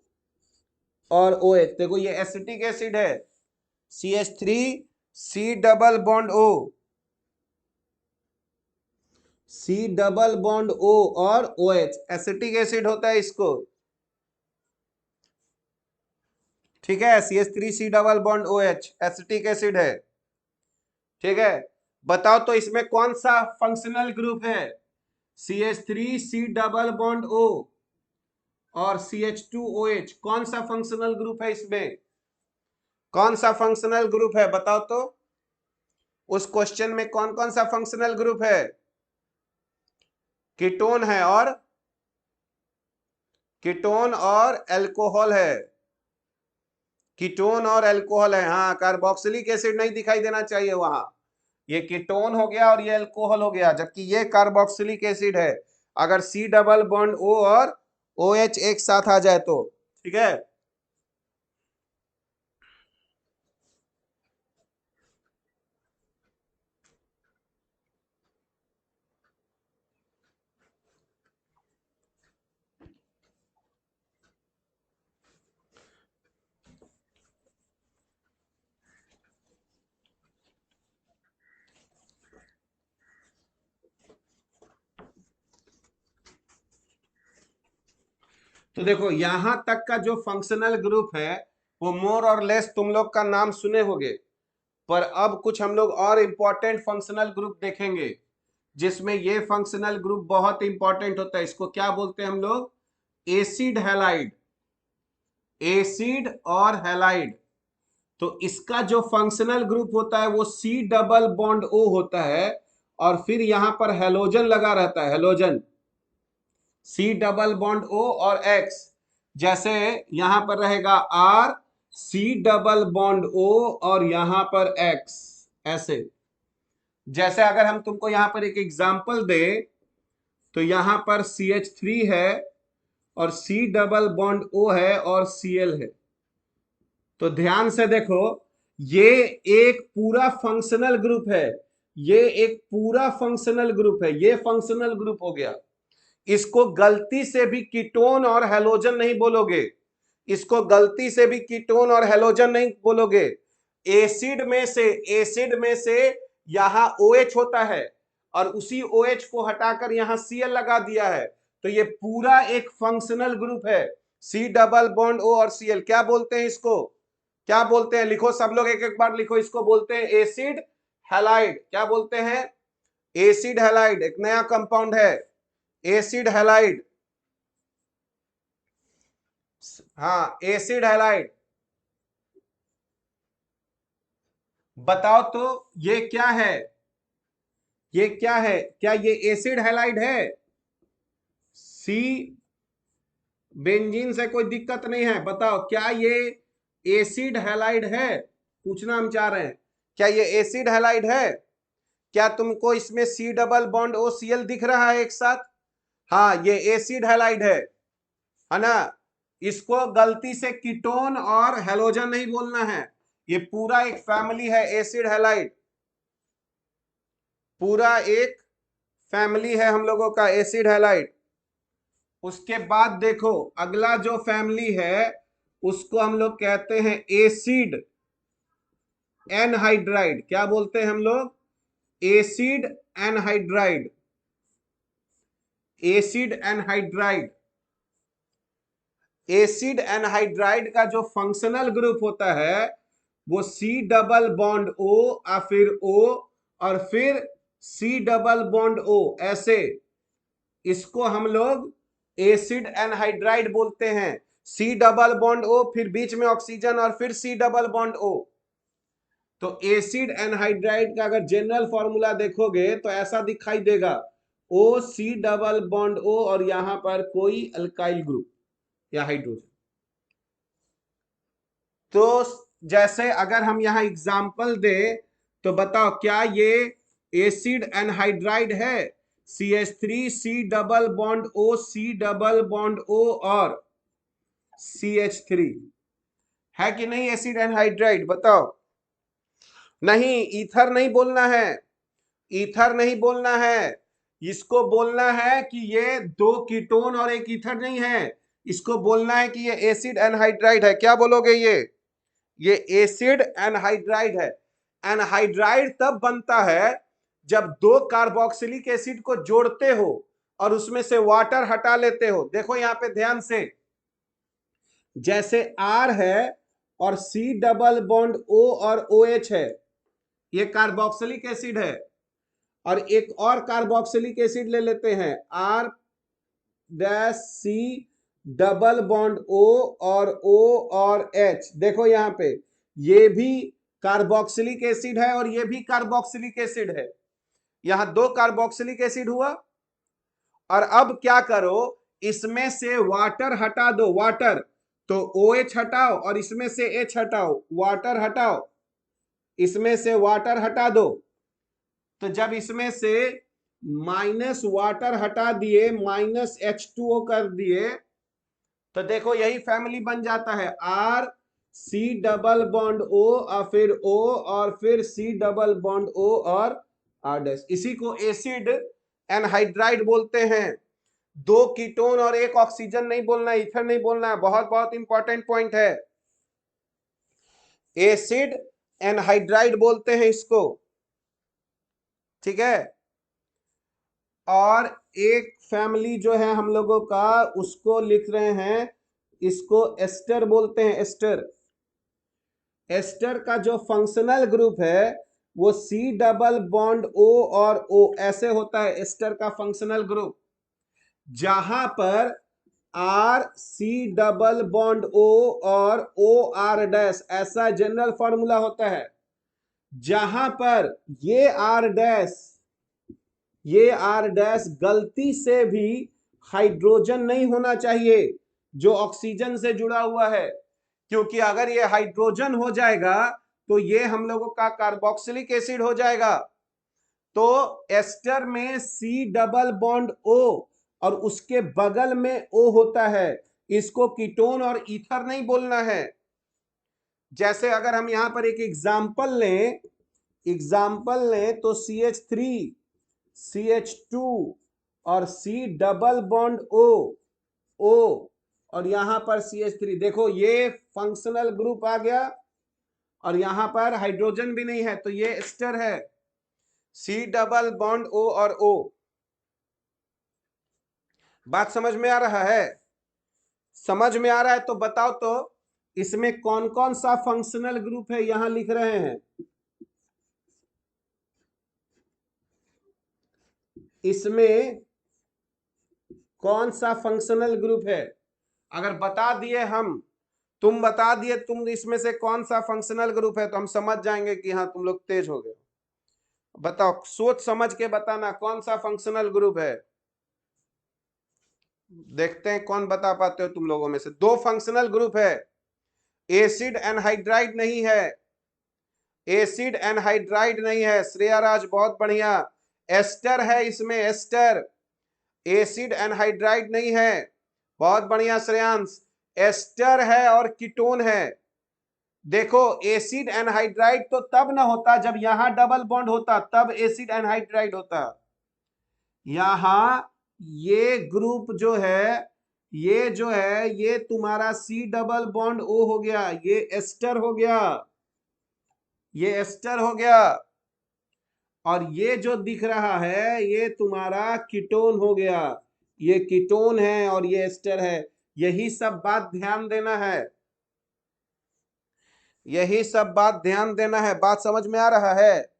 और ओ एच, देखो ये एसिटिक एसिड है, CH3 C double bond O, C double bond O और ओ एच, एसिटिक एसिड होता है इसको। ठीक है, CH3 C double bond O H acetic acid है। ठीक है, बताओ तो इसमें कौन सा फंक्शनल ग्रुप है, CH3 C double bond O, और CH2OH कौन सा फंक्शनल ग्रुप है इसमें? कौन सा फंक्शनल ग्रुप है बताओ तो? उस क्वेश्चन में कौन कौन सा फंक्शनल ग्रुप है? कीटोन है और कीटोन और अल्कोहल है। कीटोन और अल्कोहल है। हाँ, कार्बोक्सिलिक एसिड नहीं दिखाई देना चाहिए वहां। ये कीटोन हो गया और ये अल्कोहल हो गया, जबकि ये कार्बोक्सिलिक एसिड है। अगर C डबल बॉन्ड O और OH एक साथ आ जाए तो ठीक है। तो देखो यहां तक का जो फंक्शनल ग्रुप है वो मोर और लेस तुम लोग का नाम सुने होगे, पर अब कुछ हम लोग और इंपॉर्टेंट फंक्शनल ग्रुप देखेंगे जिसमें ये फंक्शनल ग्रुप बहुत इंपॉर्टेंट होता है। इसको क्या बोलते हैं हम लोग? Acid halide. एसिड और हैलाइड। तो इसका जो फंक्शनल ग्रुप होता है वो C डबल बॉन्ड O होता है और फिर यहां पर हेलोजन लगा रहता है, halogen. C double bond O और X, जैसे यहां पर रहेगा R C double bond O और यहां पर X, ऐसे। जैसे अगर हम तुमको यहां पर एक एग्जांपल दे तो यहां पर CH3 है और C डबल बॉन्ड O है और Cl है। तो ध्यान से देखो, ये एक पूरा फंक्शनल ग्रुप है। ये एक पूरा फंक्शनल ग्रुप है। ये फंक्शनल ग्रुप हो गया। इसको गलती से भी कीटोन और हैलोजन नहीं बोलोगे। इसको गलती से भी कीटोन और हैलोजन नहीं बोलोगे। एसिड में से यहां OH होता है और उसी OH को हटाकर यहां Cl लगा दिया है। तो ये पूरा एक फंक्शनल ग्रुप है। C डबल बॉन्ड O और Cl। क्या बोलते हैं इसको? क्या बोलते हैं? लिखो सब लोग, एक एक बार लिखो। इसको बोलते हैं एसिड हैलाइड। क्या बोलते हैं? Acid halide. एक नया कंपाउंड है एसिड हैलाइड। हाँ, एसिड हैलाइड। बताओ तो ये क्या है? ये क्या है? क्या ये एसिड हैलाइड है? सी बेंजीन से कोई दिक्कत नहीं है। बताओ क्या ये एसिड हैलाइड है? पूछना हम चाह रहे हैं, क्या ये एसिड हैलाइड है? क्या तुमको इसमें C double bond O Cl दिख रहा है एक साथ? हाँ, ये एसिड हैलाइड है ना। इसको गलती से कीटोन और हैलोजन नहीं बोलना है। ये पूरा एक फैमिली है एसिड हैलाइड। पूरा एक फैमिली है हम लोगों का एसिड हैलाइड। उसके बाद देखो अगला जो फैमिली है उसको हम लोग कहते हैं एसिड एनहाइड्राइड। क्या बोलते हैं हम लोग? Acid anhydride. Acid anhydride. Acid anhydride का जो फंक्शनल ग्रुप होता है वो C डबल बॉन्ड O और फिर O और फिर C डबल बॉन्ड O, ऐसे। इसको हम लोग एसिड एनहाइड्राइड बोलते हैं। C डबल बॉन्ड O, फिर बीच में ऑक्सीजन और फिर C डबल बॉन्ड O। तो एसिड एनहाइड्राइड का अगर जनरल फॉर्मूला देखोगे तो ऐसा दिखाई देगा, OC डबल बॉन्ड O और यहां पर कोई अल्काइल ग्रुप या हाइड्रोजन। तो जैसे अगर हम यहां एग्जाम्पल दे तो बताओ क्या ये एसिड एनहाइड्राइड है? CH3 C double bond O C double bond O और CH3 है कि नहीं एसिड एनहाइड्राइड? बताओ। नहीं, ईथर नहीं बोलना है। ईथर नहीं बोलना है। इसको बोलना है कि ये दो कीटोन और एक ईथर नहीं है। इसको बोलना है कि ये एसिड एनहाइड्राइड है। क्या बोलोगे? ये एसिड एनहाइड्राइड है। एनहाइड्राइड तब बनता है जब दो कार्बोक्सिलिक एसिड को जोड़ते हो और उसमें से वाटर हटा लेते हो। देखो यहां पे ध्यान से, जैसे R है और C डबल बॉन्ड O और OH है, ये कार्बोक्सिलिक एसिड है। और एक और कार्बोक्सिलिक एसिड ले लेते हैं R dash C double bond O और O और H। देखो यहां पे ये भी कार्बोक्सिलिक एसिड है और ये भी कार्बोक्सिलिक एसिड है। यहां दो कार्बोक्सिलिक एसिड हुआ। और अब क्या करो, इसमें से वाटर हटा दो, वाटर, तो OH हटाओ और इसमें से H हटाओ, वाटर हटाओ, इसमें से वाटर हटा दो। तो जब इसमें से माइनस वाटर हटा दिए, माइनस H2O कर दिए, तो देखो यही फैमिली बन जाता है R C double bond O और फिर O और फिर C डबल बॉन्ड O और R डैश। इसी को एसिड एनहाइड्राइड बोलते हैं। दो कीटोन और एक ऑक्सीजन नहीं बोलना है, इथर नहीं बोलना है, बहुत बहुत इंपॉर्टेंट पॉइंट है। एसिड एनहाइड्राइड बोलते हैं इसको, ठीक है। और एक फैमिली जो है हम लोगों का, उसको लिख रहे हैं, इसको एस्टर बोलते हैं, एस्टर। एस्टर का जो फंक्शनल ग्रुप है वो C डबल बॉन्ड O और O ऐसे होता है एस्टर का फंक्शनल ग्रुप। जहां पर R C double bond O और OR डैश ऐसा जनरल फॉर्मूला होता है। जहां पर ये R डैश गलती से भी हाइड्रोजन नहीं होना चाहिए जो ऑक्सीजन से जुड़ा हुआ है, क्योंकि अगर ये हाइड्रोजन हो जाएगा तो ये हम लोगों का कार्बोक्सिलिक एसिड हो जाएगा। तो एस्टर में C डबल बॉन्ड O और उसके बगल में O होता है, इसको कीटोन और ईथर नहीं बोलना है। जैसे अगर हम यहां पर एक एग्जाम्पल लें तो CH3 CH2 और C डबल बॉन्ड O और यहां पर CH3, देखो ये फंक्शनल ग्रुप आ गया और यहां पर हाइड्रोजन भी नहीं है, तो ये एस्टर है। C डबल बॉन्ड O और O। बात समझ में आ रहा है? समझ में आ रहा है तो बताओ तो इसमें कौन कौन सा फंक्शनल ग्रुप है, यहां लिख रहे हैं। इसमें कौन सा फंक्शनल ग्रुप है? अगर बता दिए हम, तुम बता दिए तुम इसमें से कौन सा फंक्शनल ग्रुप है, तो हम समझ जाएंगे कि हाँ तुम लोग तेज हो गए। बताओ, सोच समझ के बताना कौन सा फंक्शनल ग्रुप है। देखते हैं कौन बता पाते हो तुम लोगों में से। दो फंक्शनल ग्रुप है, एसिड एनहाइड्राइड नहीं है, एसिड एनहाइड्राइड नहीं है। श्रेया राज बहुत बढ़िया। एस्टर है इसमें, एस्टर। एसिड एनहाइड्राइड नहीं है, बहुत बढ़िया श्रेयांश। एस्टर है और कीटोन है। देखो एसिड एनहाइड्राइड तो तब ना होता जब यहां डबल बॉन्ड होता, तब एसिड एनहाइड्राइड होता। यहां ये ग्रुप जो है ये तुम्हारा C डबल बॉन्ड O हो गया, ये एस्टर हो गया, ये एस्टर हो गया। और ये जो दिख रहा है ये तुम्हारा कीटोन हो गया, ये कीटोन है और ये एस्टर है। यही सब बात ध्यान देना है, यही सब बात ध्यान देना है। बात समझ में आ रहा है?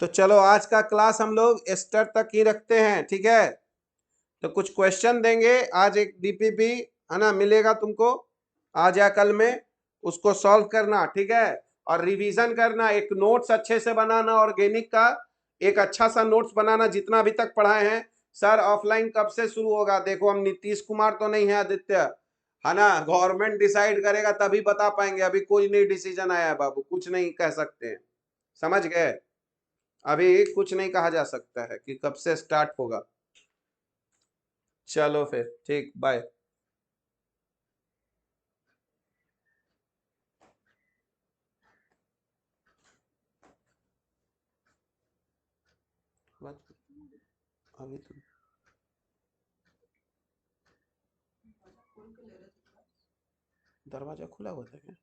तो चलो आज का क्लास हम लोग एस्टर तक ही रखते हैं, ठीक है। तो कुछ क्वेश्चन देंगे आज, एक DPP है ना मिलेगा तुमको आज या कल में, उसको सॉल्व करना, ठीक है। और रिवीजन करना, एक नोट्स अच्छे से बनाना, ऑर्गेनिक का एक अच्छा सा नोट्स बनाना जितना अभी तक पढ़ाए हैं। सर ऑफलाइन कब से शुरू होगा? देखो हम नीतीश कुमार तो नहीं है आदित्य, है ना। गवर्नमेंट डिसाइड करेगा तभी बता पाएंगे, अभी कोई नहीं डिसीजन आया है बाबू, कुछ नहीं कह सकते हैं, समझ गए। अभी कुछ नहीं कहा जा सकता है कि कब से स्टार्ट होगा। चलो फिर ठीक, बाय। अभी तो दरवाजा खुला हुआ था क्या?